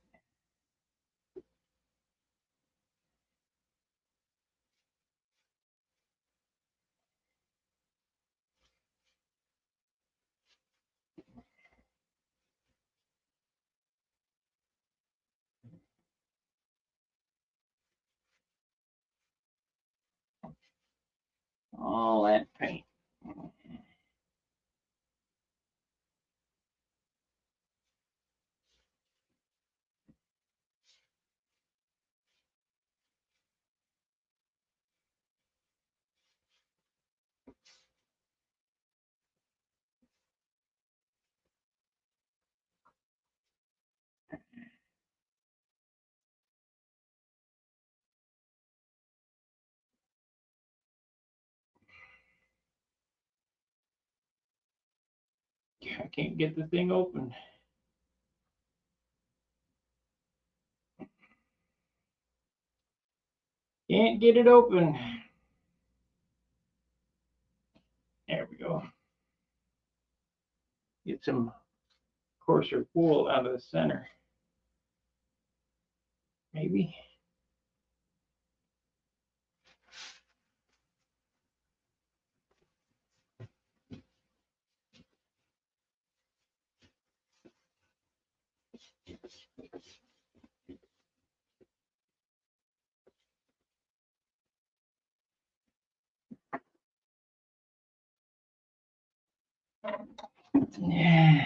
Speaker 1: All that paint. I can't get the thing open. Can't get it open. There we go. Get some coarser wool out of the center. Maybe. Yeah.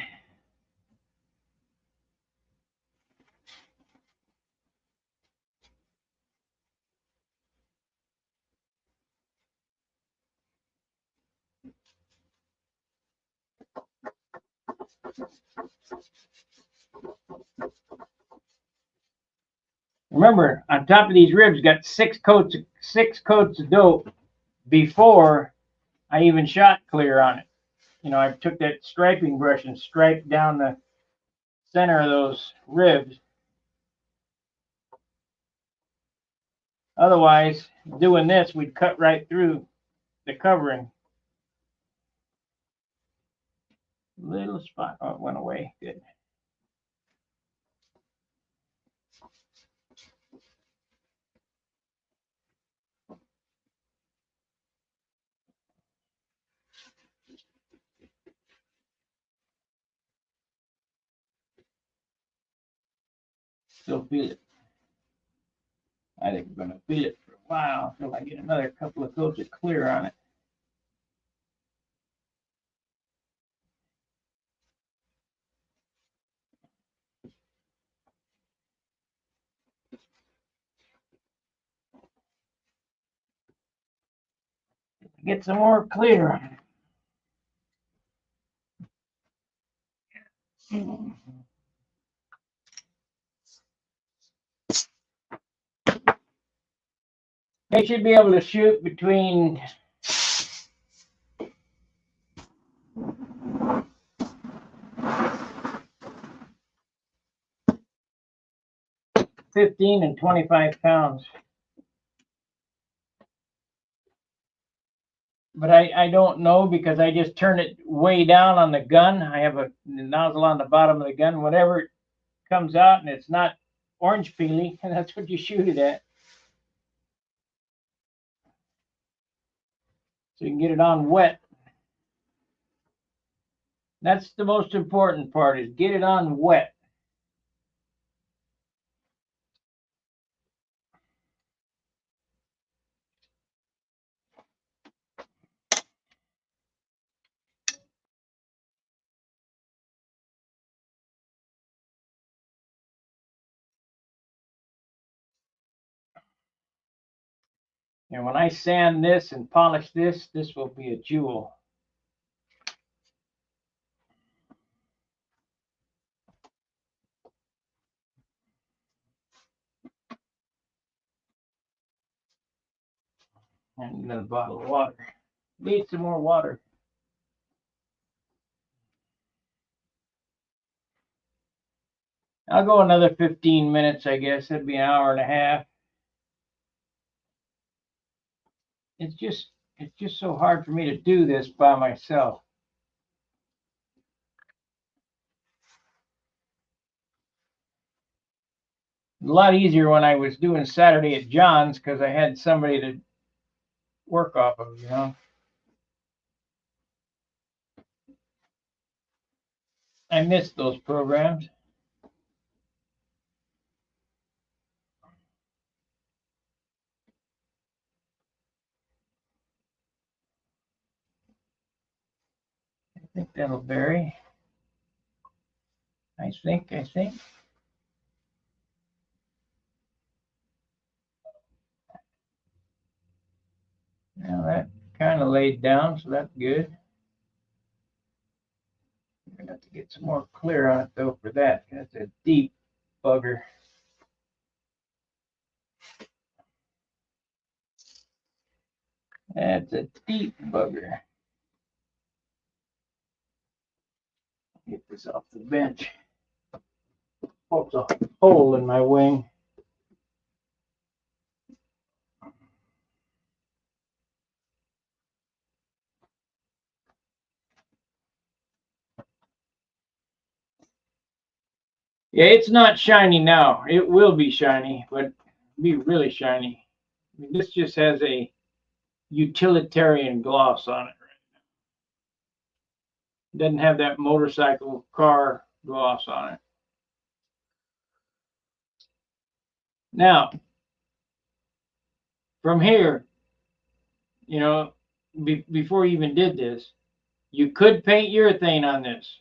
Speaker 1: Remember, on top of these ribs, got six coats of dope before I even shot clear on it. you know, I took that striping brush and striped down the center of those ribs. Otherwise, doing this, we'd cut right through the covering. Little spot. Oh, it went away. Good. Still feel it. I think we're going to feel it for a while until I get another couple of coats of clear on it. Get some more clear on it. They should be able to shoot between 15 and 25 pounds. But I don't know because I just turn it way down on the gun. I have a nozzle on the bottom of the gun. Whatever comes out and it's not orange peely, and that's what you shoot it at. So you can get it on wet. That's the most important part, is get it on wet. And when I sand this and polish this, this will be a jewel. And another bottle of water. Need some more water. I'll go another 15 minutes, I guess. That'd be an hour and a half. It's just so hard for me to do this by myself. A lot easier when I was doing Saturday at John's because I had somebody to work off of, you know. I missed those programs. I think that'll vary. I think. Now that kind of laid down, so that's good. I'm gonna have to get some more clear on it though for that. That's a deep bugger. That's a deep bugger. Get this off the bench. Pokes a hole in my wing. Yeah, it's not shiny now. It will be shiny, but be really shiny. I mean, this just has a utilitarian gloss on it right now. It doesn't have that motorcycle car gloss on it. Now, from here, you know, before you even did this, you could paint urethane on this.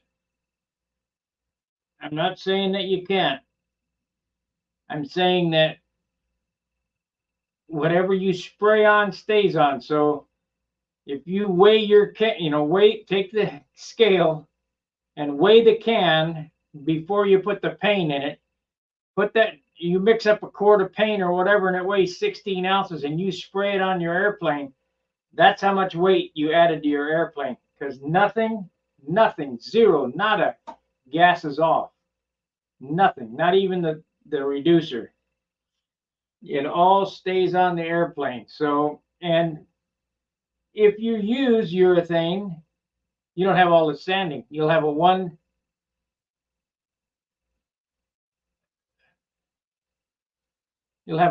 Speaker 1: I'm not saying that you can't. I'm saying that whatever you spray on stays on. So if you weigh your can, take the scale and weigh the can before you put the paint in it. Put that, you mix up a quart of paint or whatever, and it weighs 16 ounces, and you spray it on your airplane. That's how much weight you added to your airplane. because nothing, zero, nada, gas is off. Nothing, not even the reducer. It all stays on the airplane. So, and if you use urethane, you don't have all the sanding. You'll have a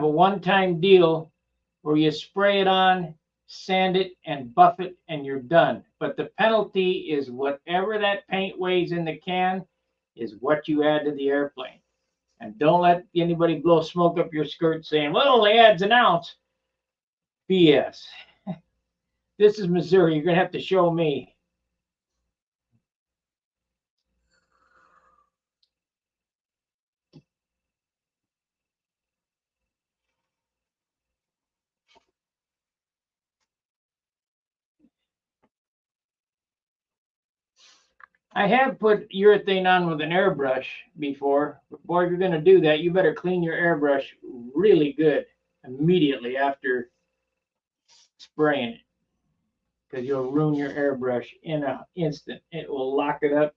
Speaker 1: one-time deal where you spray it on, sand it, and buff it, and you're done. But the penalty is whatever that paint weighs in the can is what you add to the airplane. And don't let anybody blow smoke up your skirt saying, well, it only adds an ounce. BS. This is Missouri. You're going to have to show me. I have put urethane on with an airbrush before. But boy, if you're going to do that, you better clean your airbrush really good immediately after spraying it, because you'll ruin your airbrush in an instant. It will lock it up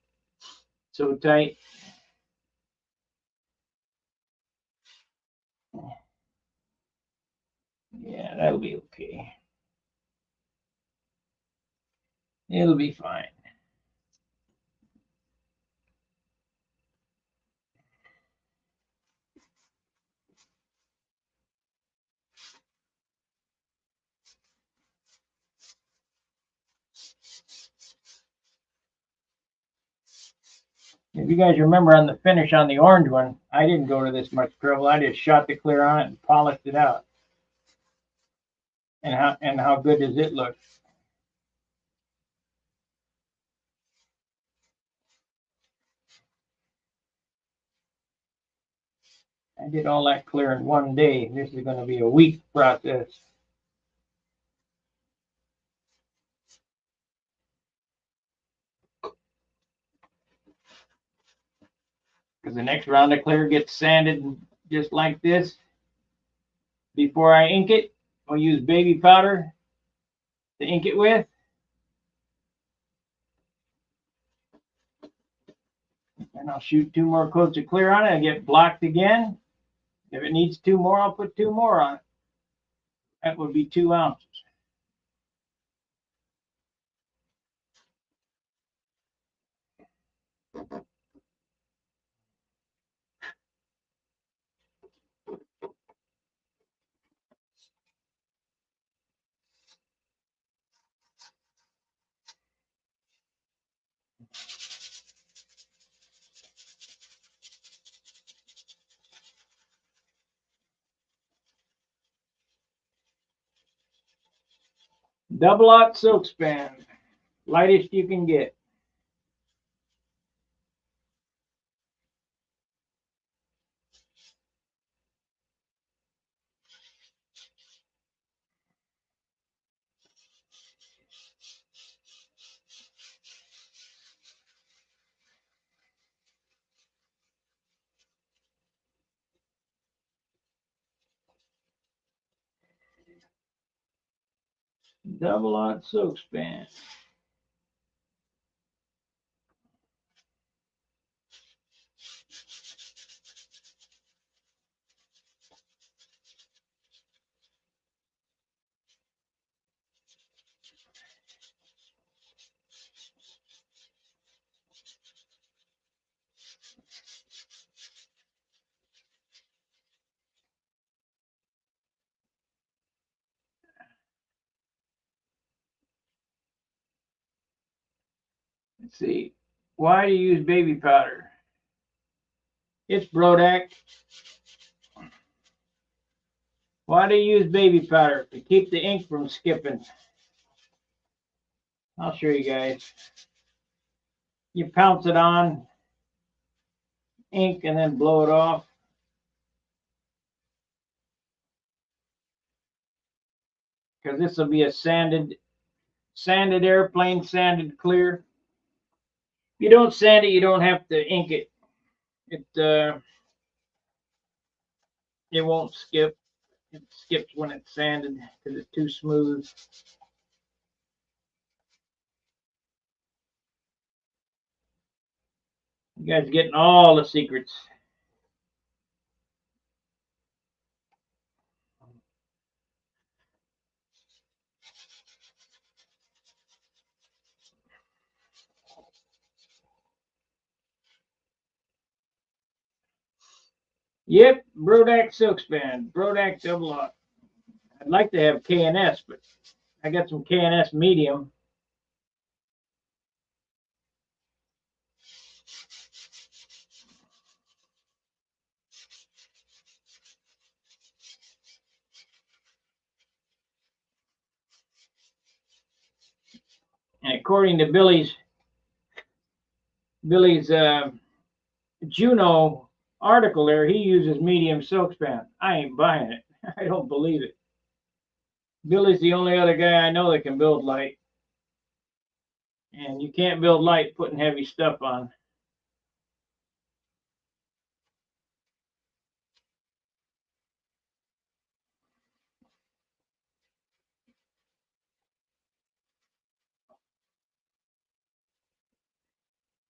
Speaker 1: so tight. Yeah, that'll be okay. It'll be fine. If you guys remember on the finish on the orange one, I didn't go to this much trouble. I just shot the clear on it and polished it out. And how good does it look? I did all that clear in one day. This is going to be a week process. Because the next round of clear gets sanded just like this. Before I ink it, I'll use baby powder to ink it with. And I'll shoot 2 more coats of clear on it and get blocked again. If it needs 2 more, I'll put 2 more on it. That would be 2 ounces. Double-aught silk span, lightest you can get. Double-aught silk span. Let's see. Why do you use baby powder? It's Brodak. Why do you use baby powder? To keep the ink from skipping. I'll show you guys. You pounce it on ink and then blow it off. Because this will be a sanded airplane, sanded clear. If you don't sand it, you don't have to ink it. It won't skip. It skips when it's sanded because it's too smooth. You guys getting all the secrets. Yep, Brodak Silkspan, Brodak double up. I'd like to have K&S, but I got some K&S medium. And according to Billy's Juno article there, he uses medium Silkspan. I ain't buying it. I don't believe it. Billy's the only other guy I know that can build light. And you can't build light putting heavy stuff on.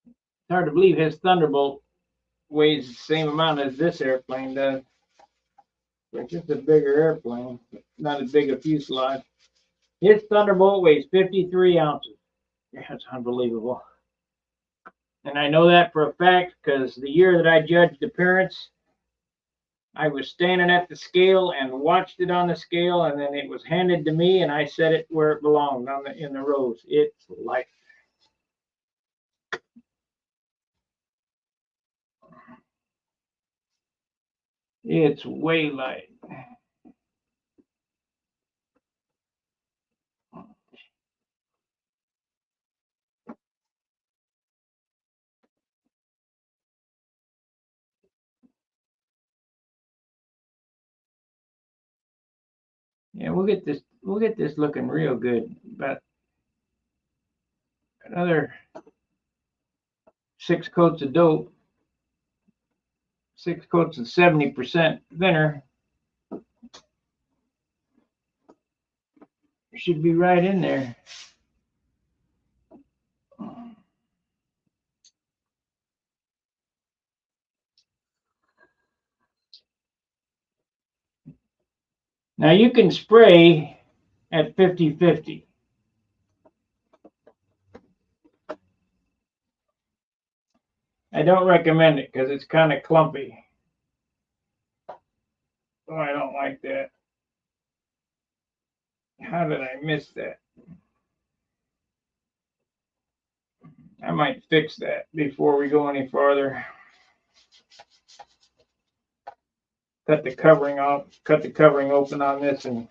Speaker 1: It's hard to believe his Thunderbolt weighs the same amount as this airplane does. It's just a bigger airplane, not as big a fuselage. His Thunderbolt weighs 53 ounces. Yeah, that's unbelievable. And I know that for a fact because the year that I judged appearance, I was standing at the scale and watched it on the scale, and then it was handed to me, and I set it where it belonged in the rows. It's light. It's way light. Yeah, we'll get this looking real good. But another 6 coats of dope, 6 coats of 70% thinner should be right in there. Now you can spray at 50-50. I don't recommend it because it's kind of clumpy. Oh, I don't like that. How did I miss that? I might fix that before we go any farther. Cut the covering off, cut the covering open on this and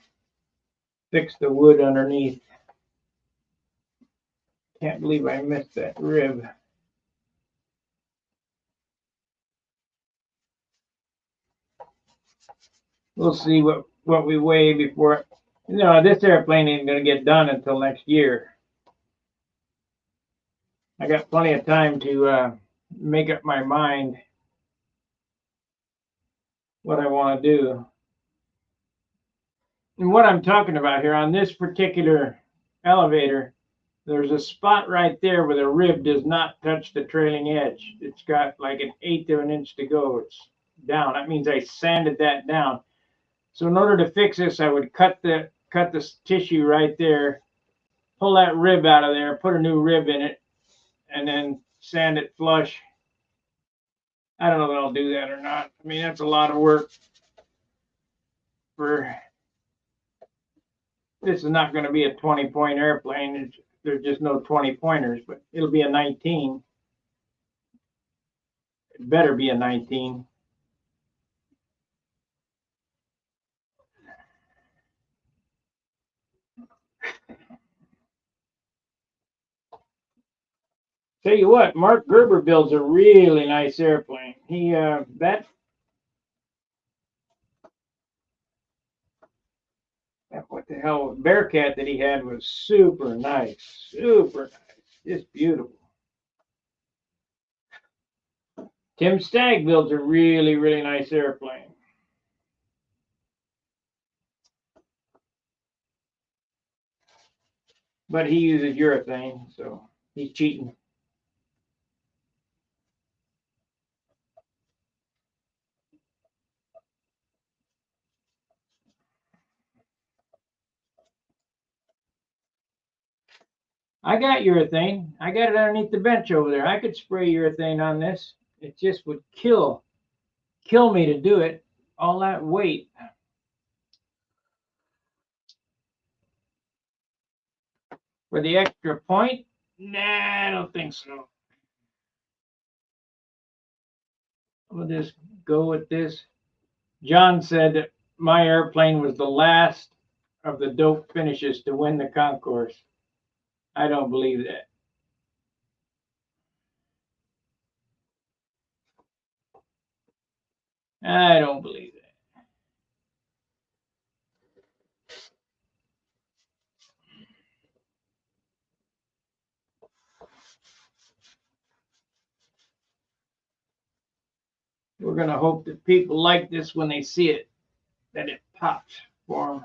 Speaker 1: fix the wood underneath. Can't believe I missed that rib. We'll see what we weigh before. No, this airplane ain't gonna get done until next year. I got plenty of time to make up my mind what I want to do. And what I'm talking about here on this particular elevator, there's a spot right there where the rib does not touch the trailing edge. It's got like 1/8 of an inch to go. It's down. That means I sanded that down. So in order to fix this, I would cut the tissue right there, pull that rib out of there, put a new rib in it, and then sand it flush. I don't know if I'll do that or not. I mean, that's a lot of work for. This is not going to be a 20-point airplane. There's just no 20 pointers, but it'll be a 19. It better be a 19. Tell you what, Mark Gerber builds a really nice airplane. He what the hell Bearcat that he had was super nice, just beautiful. Tim Stagg builds a really nice airplane. But he uses urethane, so he's cheating. I got urethane. I got it underneath the bench over there. I could spray urethane on this. It just would kill me to do it. All that weight. For the extra point? Nah, I don't think so. We'll just go with this. John said that my airplane was the last of the dope finishes to win the concourse. I don't believe that. I don't believe that. We're going to hope that people like this when they see it, that it pops for them.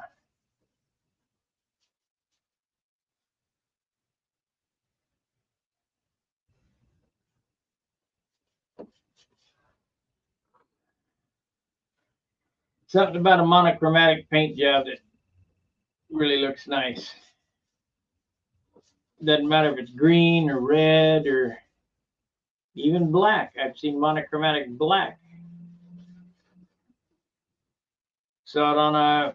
Speaker 1: Something about a monochromatic paint job that really looks nice. Doesn't matter if it's green or red or even black. I've seen monochromatic black. Saw it on a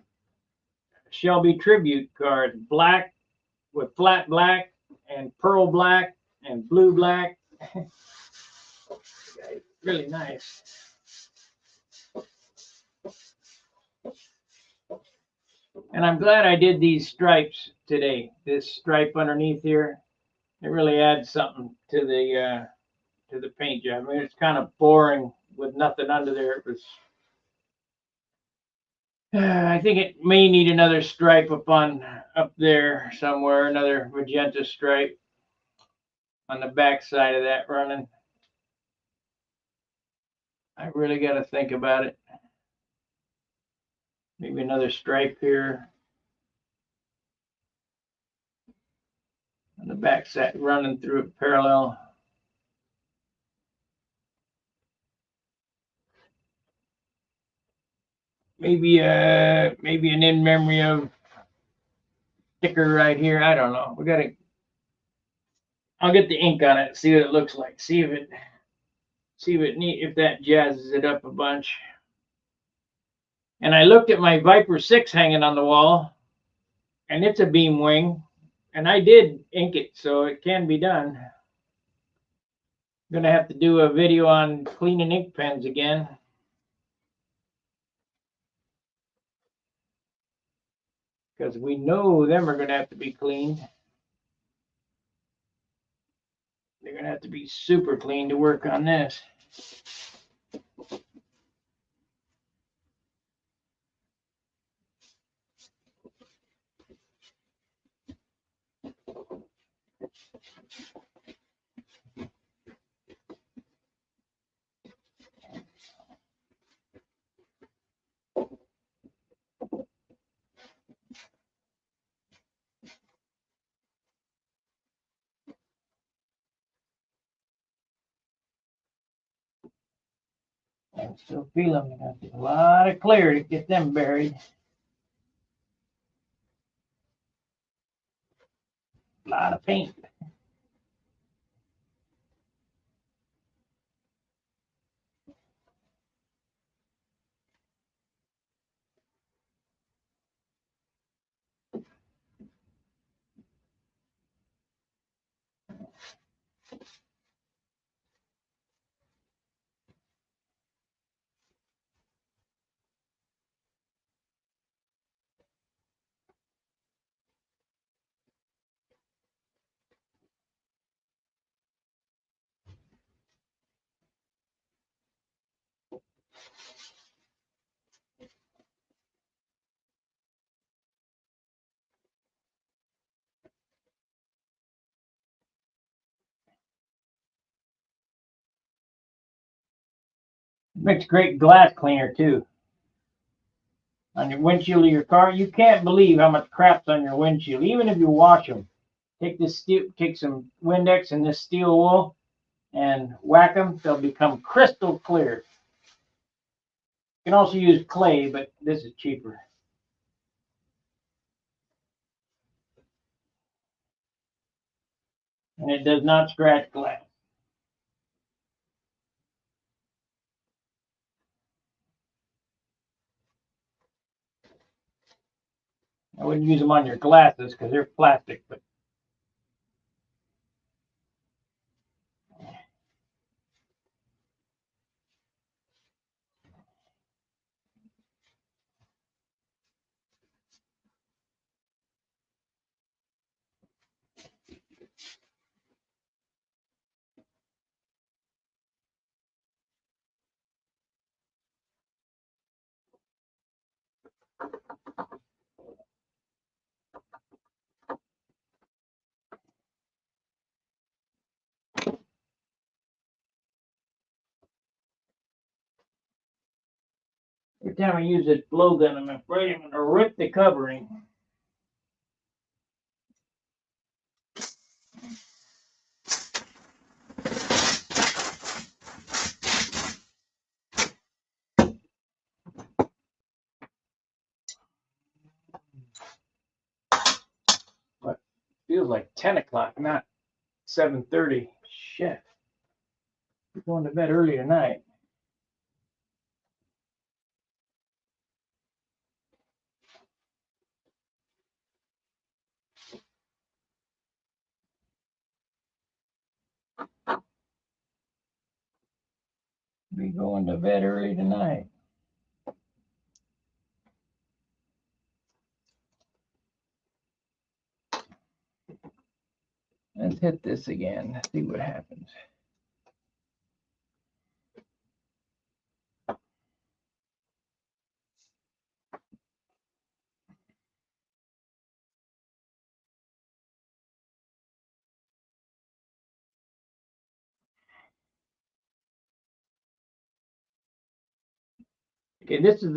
Speaker 1: Shelby tribute card, black with flat black and pearl black and blue black. Really nice. And I'm glad I did these stripes today. This stripe underneath here, it really adds something to the paint job. I mean, it's kind of boring with nothing under there. It was. I think it may need another stripe up there somewhere, another magenta stripe on the back side of that running. I really got to think about it. Maybe another stripe here on the back side running through it parallel. Maybe an in memory of sticker right here. I don't know. I'll get the ink on it, see what it looks like. See if that jazzes it up a bunch. And I looked at my Viper 6 hanging on the wall, and it's a beam wing, and I did ink it, so it can be done. I'm gonna have to do a video on cleaning ink pens again. Because we know them are gonna have to be cleaned. They're gonna have to be super clean to work on this. I still feel them. They got a lot of clear to get them buried. A lot of paint. Makes great glass cleaner too. On your windshield of your car, you can't believe how much crap's on your windshield, even if you wash them. Take some Windex and this steel wool and whack them. They'll become crystal clear. You can also use clay, but this is cheaper. and it does not scratch glass. I wouldn't use them on your glasses because they're plastic, but every time I use this blowgun, I'm afraid I'm going to rip the covering. But it feels like 10 o'clock, not 7:30. Shit. We're going to bed early tonight. Be going to bed early tonight. Let's hit this again. See what happens. Okay, this is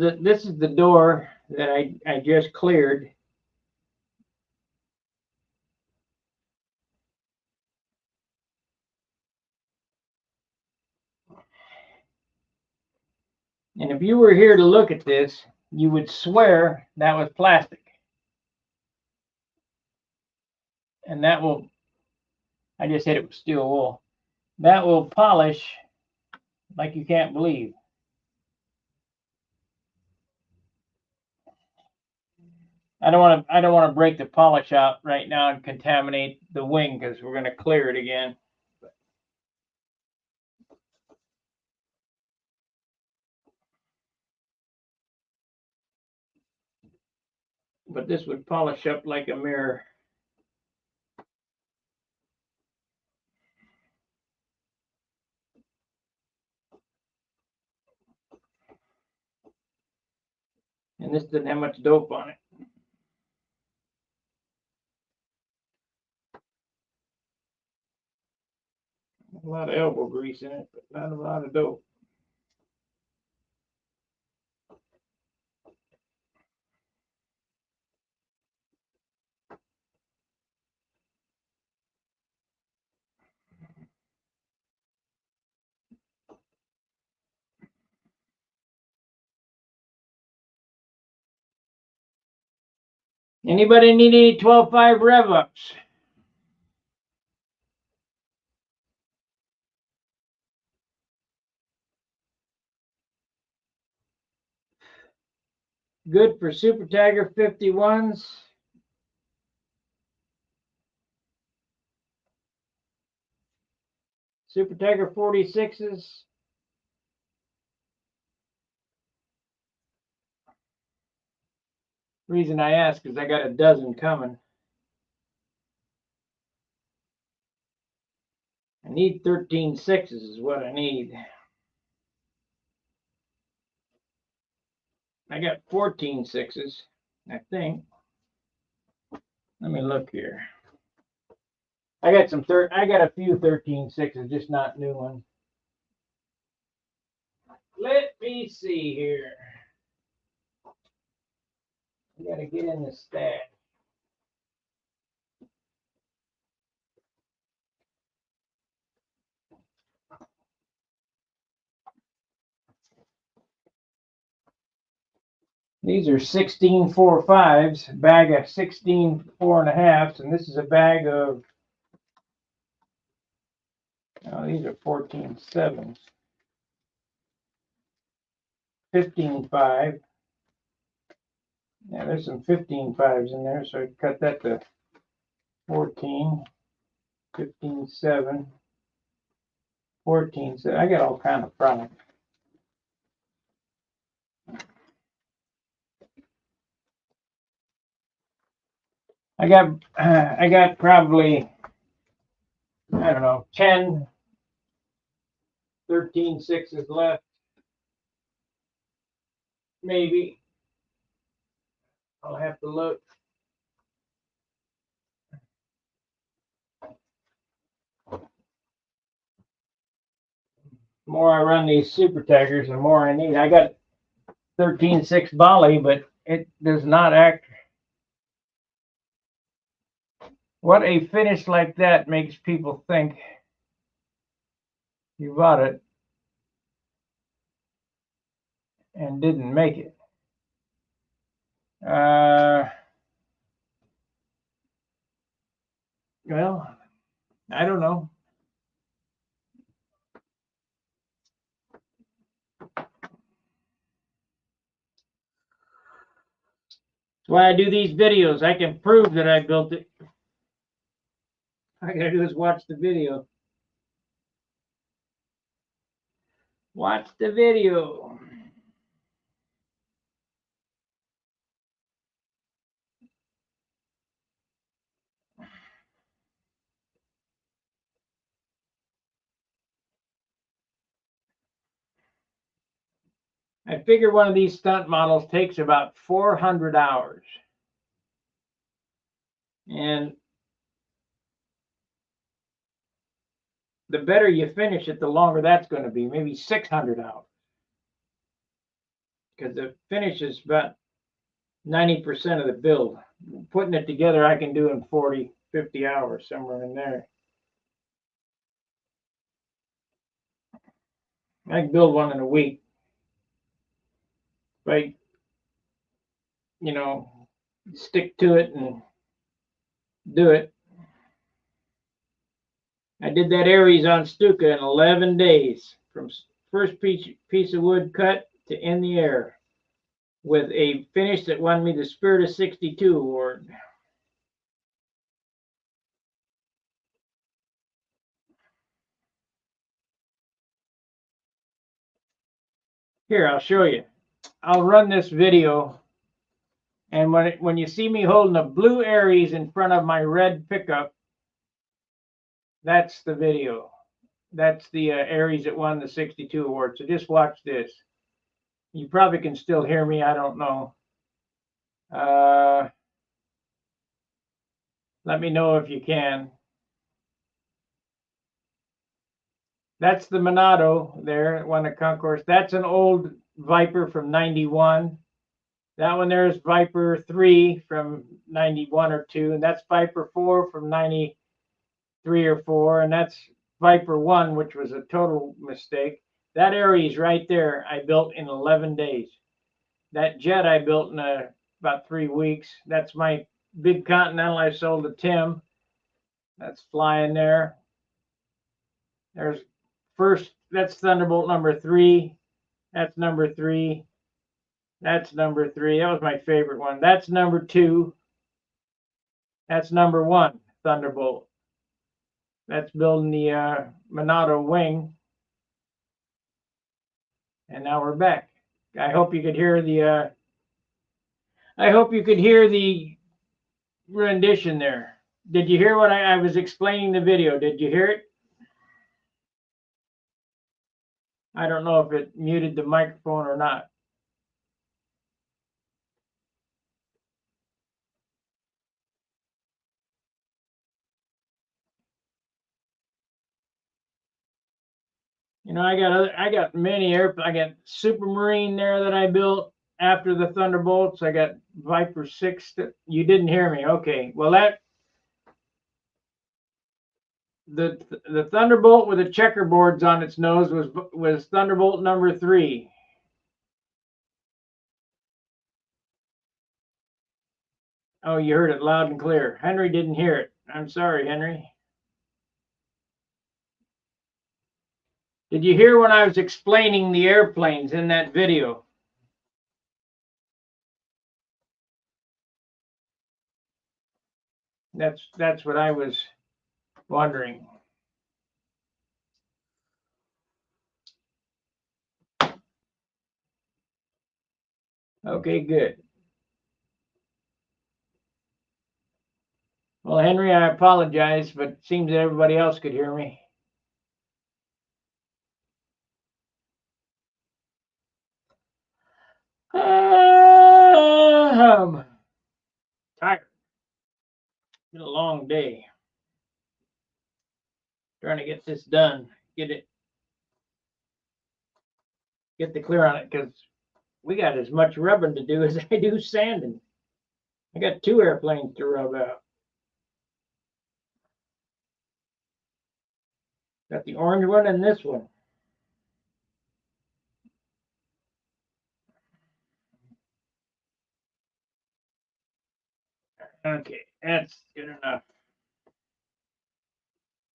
Speaker 1: the door that I just cleared. And if you were here to look at this, you would swear that was plastic. And that will, I just said it was steel wool. That will polish like you can't believe. I don't want to break the polish out right now and contaminate the wing because we're going to clear it again. But this would polish up like a mirror. And this didn't have much dope on it. A lot of elbow grease in it, but not a lot of dope. Anybody need any 12.5 rev ups? Good for Super Tiger 51s. Super Tiger 46s. Reason I ask is I got a dozen coming. I need 13 sixes is what I need. I got 14 sixes, I think. Let me look here. I got a few 13 sixes, just not new ones. Let me see here. I gotta get in the stack. These are 16 4.5s, a bag of 16 4.5s, and this is a bag of Now these are 14.7s. 15.5. Yeah, there's some 15.5s in there, so I cut that to 14, 15.7, 14. So I got all kind of products. I got probably, I don't know, 10, 13.6s left, maybe. I'll have to look. The more I run these Super Tigers, the more I need. I got 13.6 Bali, but it does not act. What a finish like that makes people think you bought it and didn't make it. Well, I don't know. That's why I do these videos. I can prove that I built it. All I gotta do is watch the video. Watch the video. I figure one of these stunt models takes about 400 hours. And the better you finish it, the longer that's going to be, maybe 600 hours. Because the finish is about 90% of the build. Putting it together, I can do in 40, 50 hours, somewhere in there. I can build one in a week. If I, stick to it and do it. I did that Aries on Stuka in 11 days, from first piece of wood cut to in the air, with a finish that won me the Spirit of 62 award. Here, I'll show you. I'll run this video, and when you see me holding a blue Aries in front of my red pickup, that's the video. That's the Aries that won the 62 award. So just watch this. You probably can still hear me. I don't know. Let me know if you can. That's the Monado there, won the concourse. That's an old Viper from 91. That one there is Viper 3 from 91 or 2. And that's Viper 4 from 93 or 4. And that's Viper 1, which was a total mistake. That Aries right there, I built in 11 days. That jet I built in about 3 weeks. That's my big Continental I sold to Tim. That's flying there. There's first, that's Thunderbolt number 3. That's number 3. That's number 3. That was my favorite one. That's number 2. That's number 1, Thunderbolt. That's building the Monado wing. And now we're back. I hope you could hear the rendition there. Did you hear what I was explaining the video? Did you hear it? I don't know if it muted the microphone or not. I got many airplanes. I got Supermarine there that I built after the Thunderbolts. I got Viper 6. You didn't hear me. Okay. Well, the Thunderbolt with the checkerboards on its nose was Thunderbolt number 3. Oh, you heard it loud and clear. Henry didn't hear it. I'm sorry, Henry. Did you hear when I was explaining the airplanes in that video? That's what I was wondering. Okay, good. Well, Henry, I apologize, but it seems that everybody else could hear me. Tired. Been a long day. Trying to get this done. Get the clear on it, because we got as much rubbing to do as I do sanding. I got 2 airplanes to rub out. Got the orange one and this one. Okay, that's good enough.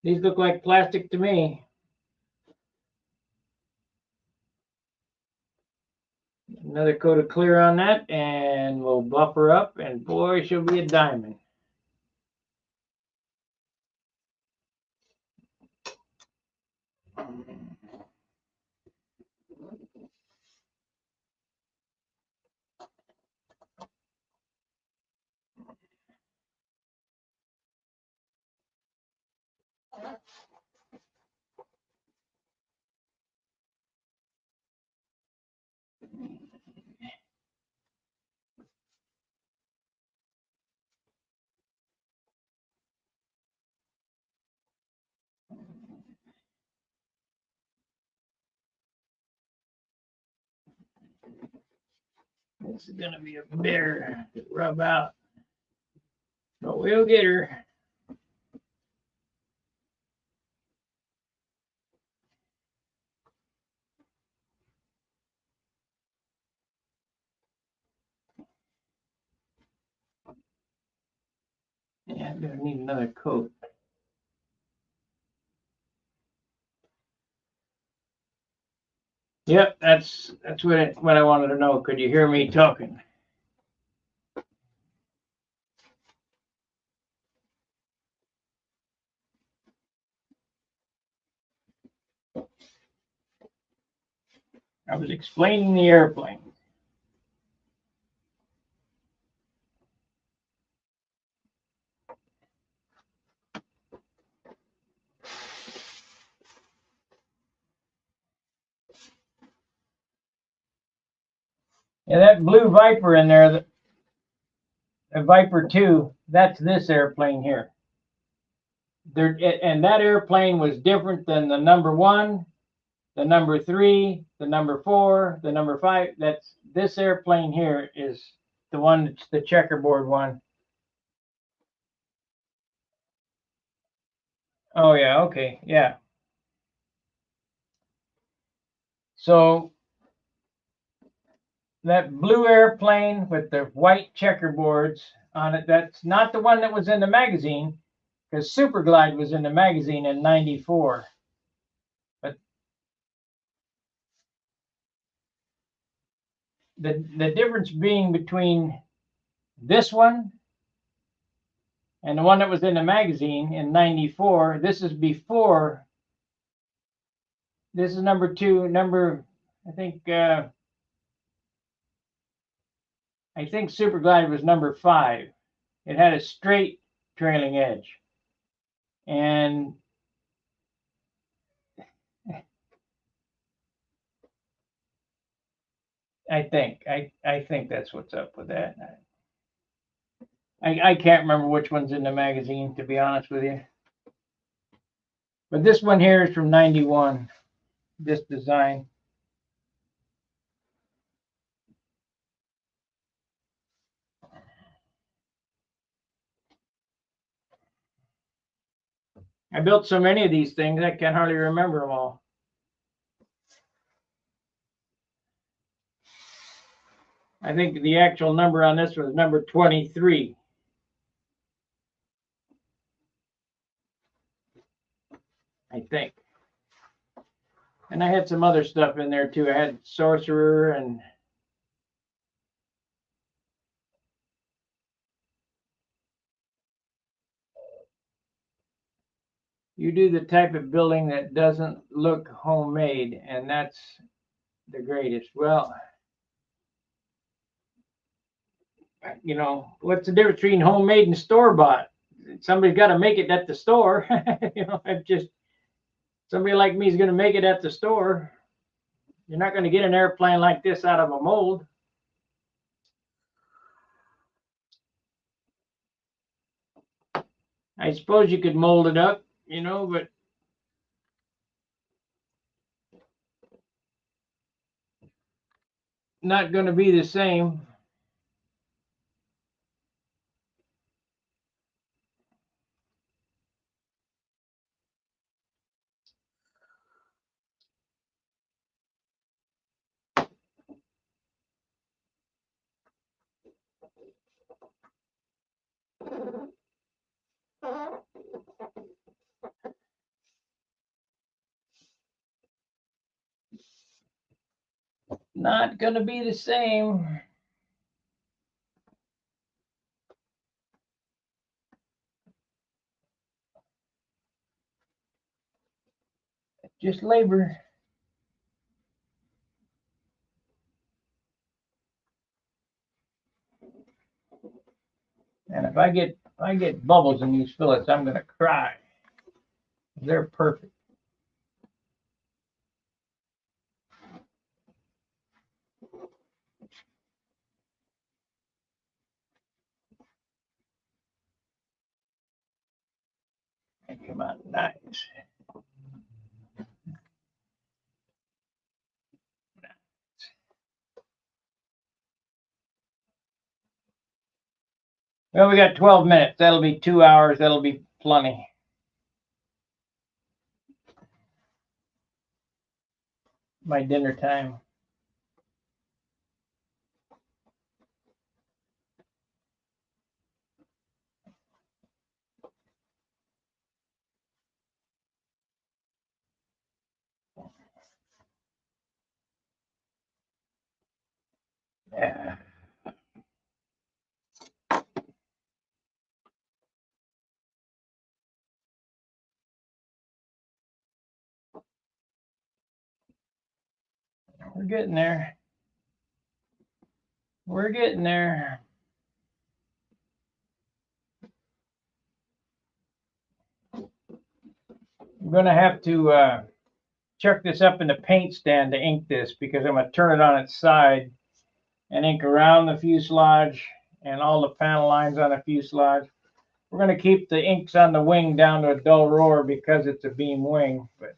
Speaker 1: These look like plastic to me. Another coat of clear on that, and we'll buff her up, and boy, she'll be a diamond. This is gonna be a bear to rub out, but we'll get her. Yeah, I'm gonna need another coat. Yep, that's what I wanted to know. Could you hear me talking? I was explaining the airplane. Yeah, that blue Viper in there, the Viper 2, that's this airplane here. And that airplane was different than the number 1, the number 3, the number 4, the number 5. That's this airplane here is the one that's the checkerboard one. Oh yeah, okay, yeah. So that blue airplane with the white checkerboards on it, that's not the one that was in the magazine, because Superglide was in the magazine in '94. But the difference being between this one and the one that was in the magazine in '94, this is before. This is number 2. I think Superglide was number 5. It had a straight trailing edge, and I think that's what's up with that. I can't remember which one's in the magazine, to be honest with you. But this one here is from '91. This design. I built so many of these things, I can hardly remember them all. I think the actual number on this was number 23. I think. And I had some other stuff in there too. I had Sorcerer and you do the type of building that doesn't look homemade, and that's the greatest. Well, you know, what's the difference between homemade and store-bought? Somebody's got to make it at the store. You know, I've just somebody like me is going to make it at the store. You're not going to get an airplane like this out of a mold. I suppose you could mold it up, you know, but not going to be the same. Not going to be the same. Just labor. And if I get bubbles in these fillets, I'm going to cry. They're perfect. They come out nice. Well, we got 12 minutes. That'll be 2 hours. That'll be plenty. My dinner time. Yeah. We're getting there. We're getting there. I'm going to have to chuck this up in the paint stand to ink this because I'm going to turn it on its side and ink around the fuselage and all the panel lines on the fuselage. We're going to keep the inks on the wing down to a dull roar because it's a beam wing, but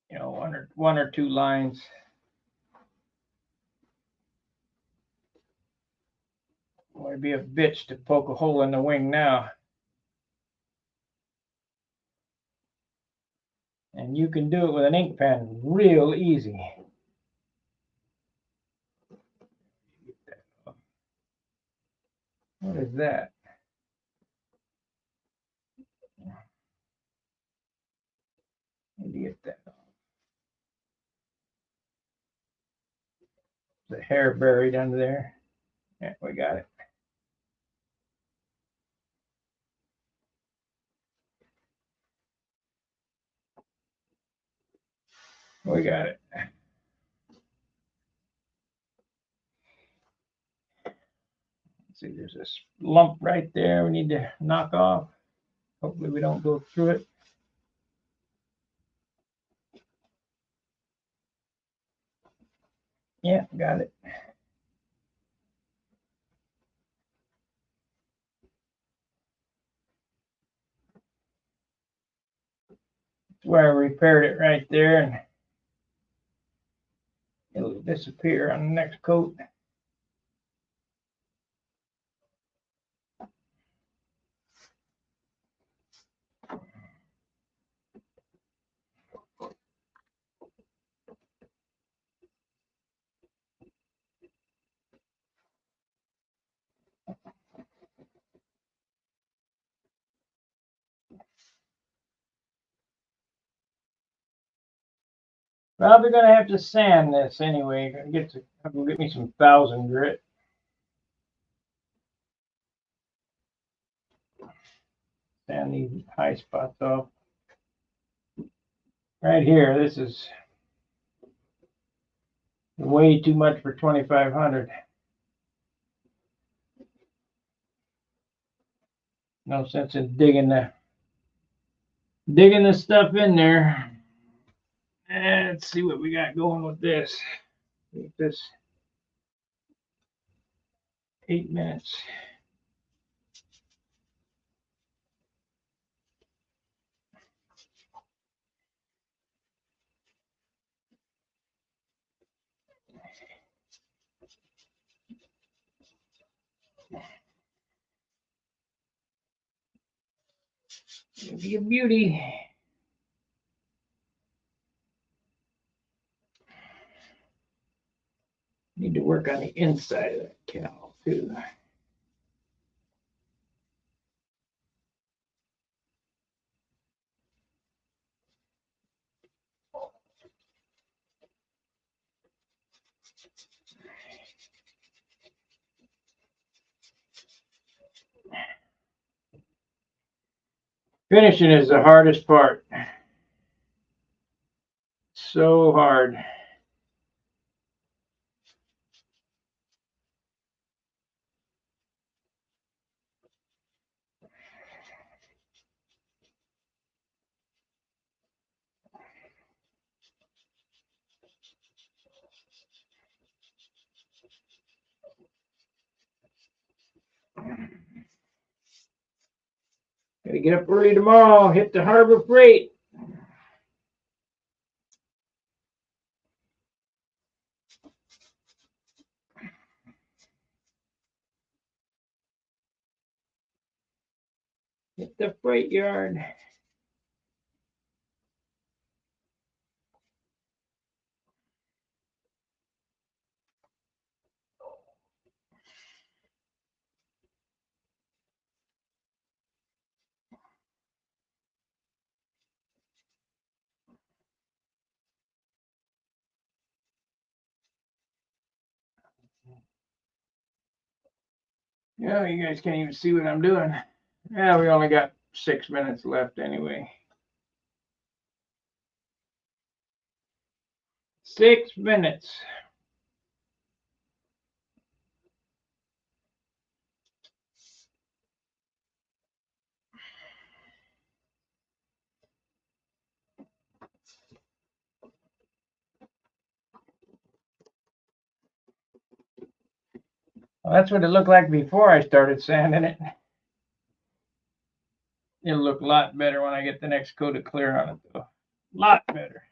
Speaker 1: you know, one or two lines. Would be a bitch to poke a hole in the wing now. And you can do it with an ink pen real easy. What is that? Let me get that. The hair buried under there. Yeah, we got it. We got it. Let's see, there's this lump right there we need to knock off. Hopefully we don't go through it. Yeah, got it. That's where I repaired it right there, and it'll disappear on the next coat. Probably gonna have to sand this anyway. I'll go get me some 1000 grit. Sand these high spots off. Right here, this is way too much for 2500. No sense in digging the stuff in there. And let's see what we got going with this. Make this 8 minutes. It'll be a beauty. Need to work on the inside of that cowl too. Finishing is the hardest part. So hard. Gotta get up early tomorrow, hit the Harbor Freight. Hit the freight yard. Yeah, you guys can't even see what I'm doing. Yeah, we only got 6 minutes left anyway. 6 minutes. Well, that's what it looked like before I started sanding it. It'll look a lot better when I get the next coat of clear on it, though. A lot better.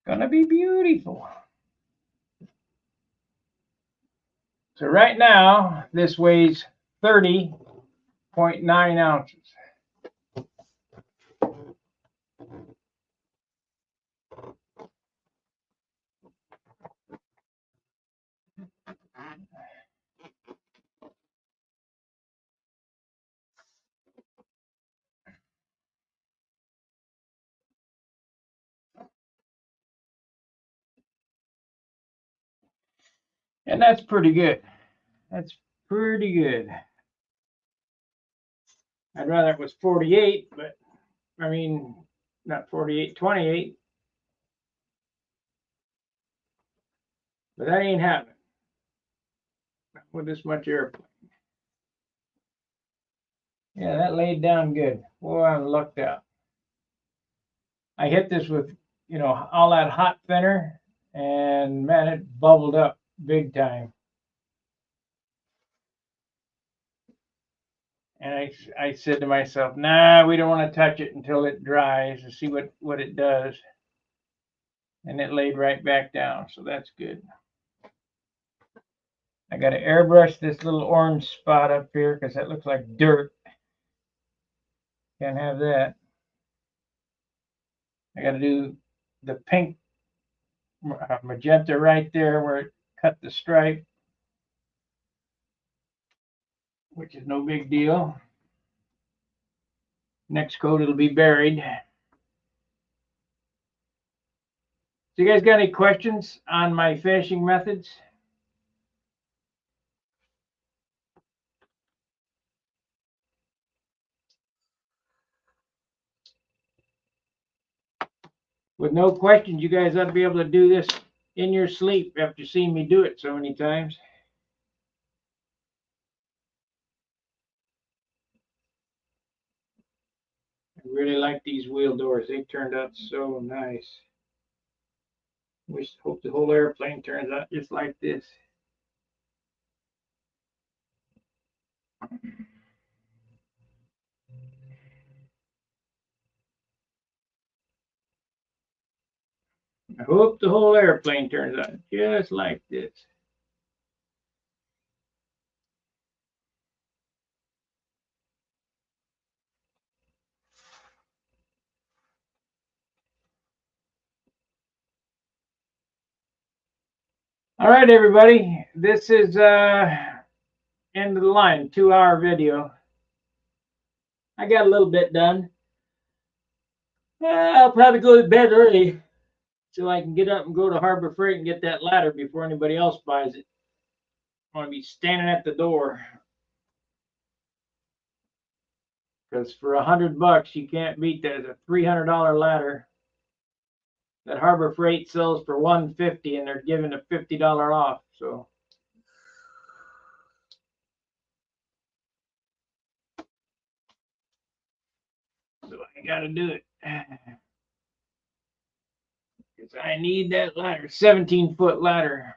Speaker 1: Gonna be beautiful. So right now, this weighs 30.9 ounces. And that's pretty good. That's pretty good. I'd rather it was 48, but I mean, not 48, 28. But that ain't happening. Not with this much airplane. Yeah, that laid down good. Boy, I lucked out. I hit this with, all that hot thinner, and man, it bubbled up big time. And I said to myself, nah, we don't want to touch it until it dries to see what it does. And it laid right back down, so that's good. I got to airbrush this little orange spot up here because that looks like dirt. Can't have that. I got to do the pink magenta right there where it cut the stripe, which is no big deal. Next coat, it'll be buried. So you guys got any questions on my finishing methods? With no questions, you guys ought to be able to do this in your sleep after seeing me do it so many times. I really like these wheel doors. They turned out so nice. Hope the whole airplane turns out just like this. I hope the whole airplane turns out just like this. All right, everybody. This is end of the line, 2-hour video. I got a little bit done. I'll probably go to bed early so I can get up and go to Harbor Freight and get that ladder before anybody else buys it. I want to be standing at the door. Because for $100, you can't beat that. It's a $300 ladder that Harbor Freight sells for $150, and they're giving a $50 off. So I got to do it. Because I need that ladder, 17-foot ladder.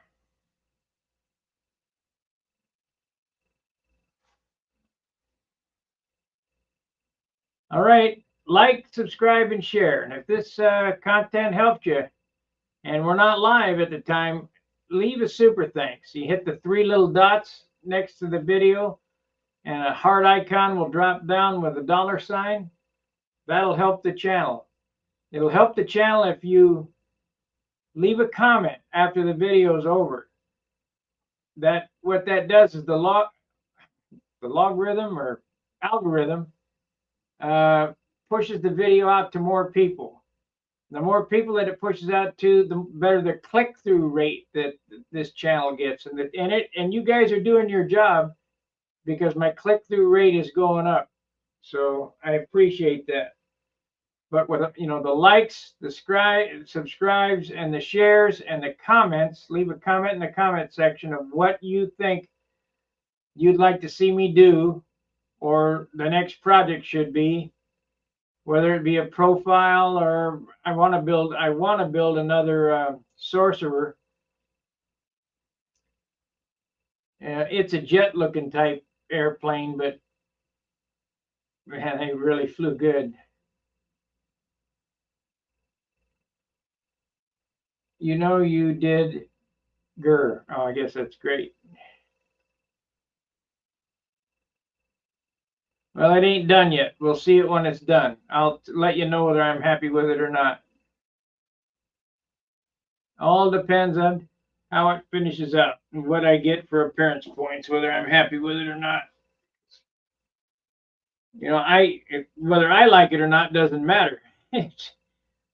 Speaker 1: All right, like, subscribe, and share. And if this content helped you, and we're not live at the time, leave a super thanks. You hit the 3 little dots next to the video, and a heart icon will drop down with a $sign. That'll help the channel. It'll help the channel if you leave a comment after the video is over. What that does is the logarithm or algorithm pushes the video out to more people. The more people that it pushes out to, the better the click-through rate that this channel gets. And you guys are doing your job because my click-through rate is going up. So I appreciate that. But with the likes, the subscribes, and the shares and the comments, leave a comment in the comment section of what you think you'd like to see me do, or the next project should be, whether it be a profile or I want to build another sorcerer. It's a jet-looking type airplane, but man, they really flew good. You did, Grr. Oh, I guess that's great. Well, it ain't done yet. We'll see it when it's done. I'll let you know whether I'm happy with it or not. All depends on how it finishes up and what I get for appearance points, whether I'm happy with it or not. Whether I like it or not doesn't matter. It's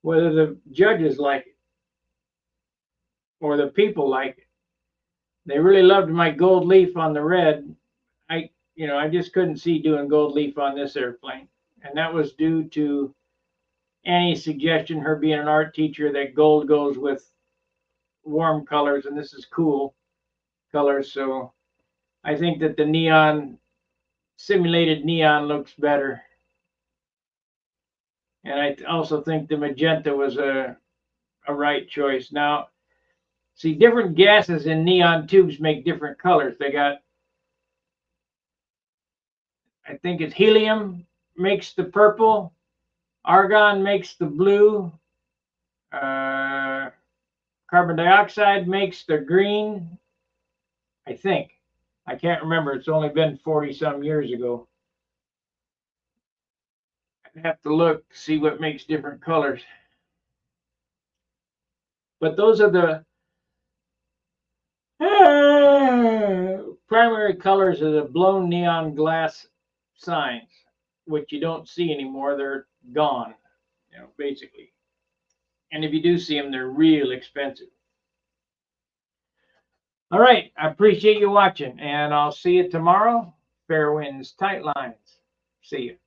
Speaker 1: whether the judges like it or the people like it. They really loved my gold leaf on the red. I just couldn't see doing gold leaf on this airplane. And that was due to Annie's suggestion, her being an art teacher, that gold goes with warm colors, and this is cool colors. So I think that the simulated neon looks better. And I also think the magenta was a right choice. Now, see, different gases in neon tubes make different colors. They got I think it's helium makes the purple, argon makes the blue, carbon dioxide makes the green, I think. I can't remember. It's only been 40 some years ago. I'd have to look to see what makes different colors. But those are the primary colors of the blown neon glass signs, which you don't see anymore. They're gone, basically. And if you do see them, they're real expensive. All right. I appreciate you watching, and I'll see you tomorrow. Fair winds, tight lines. See you.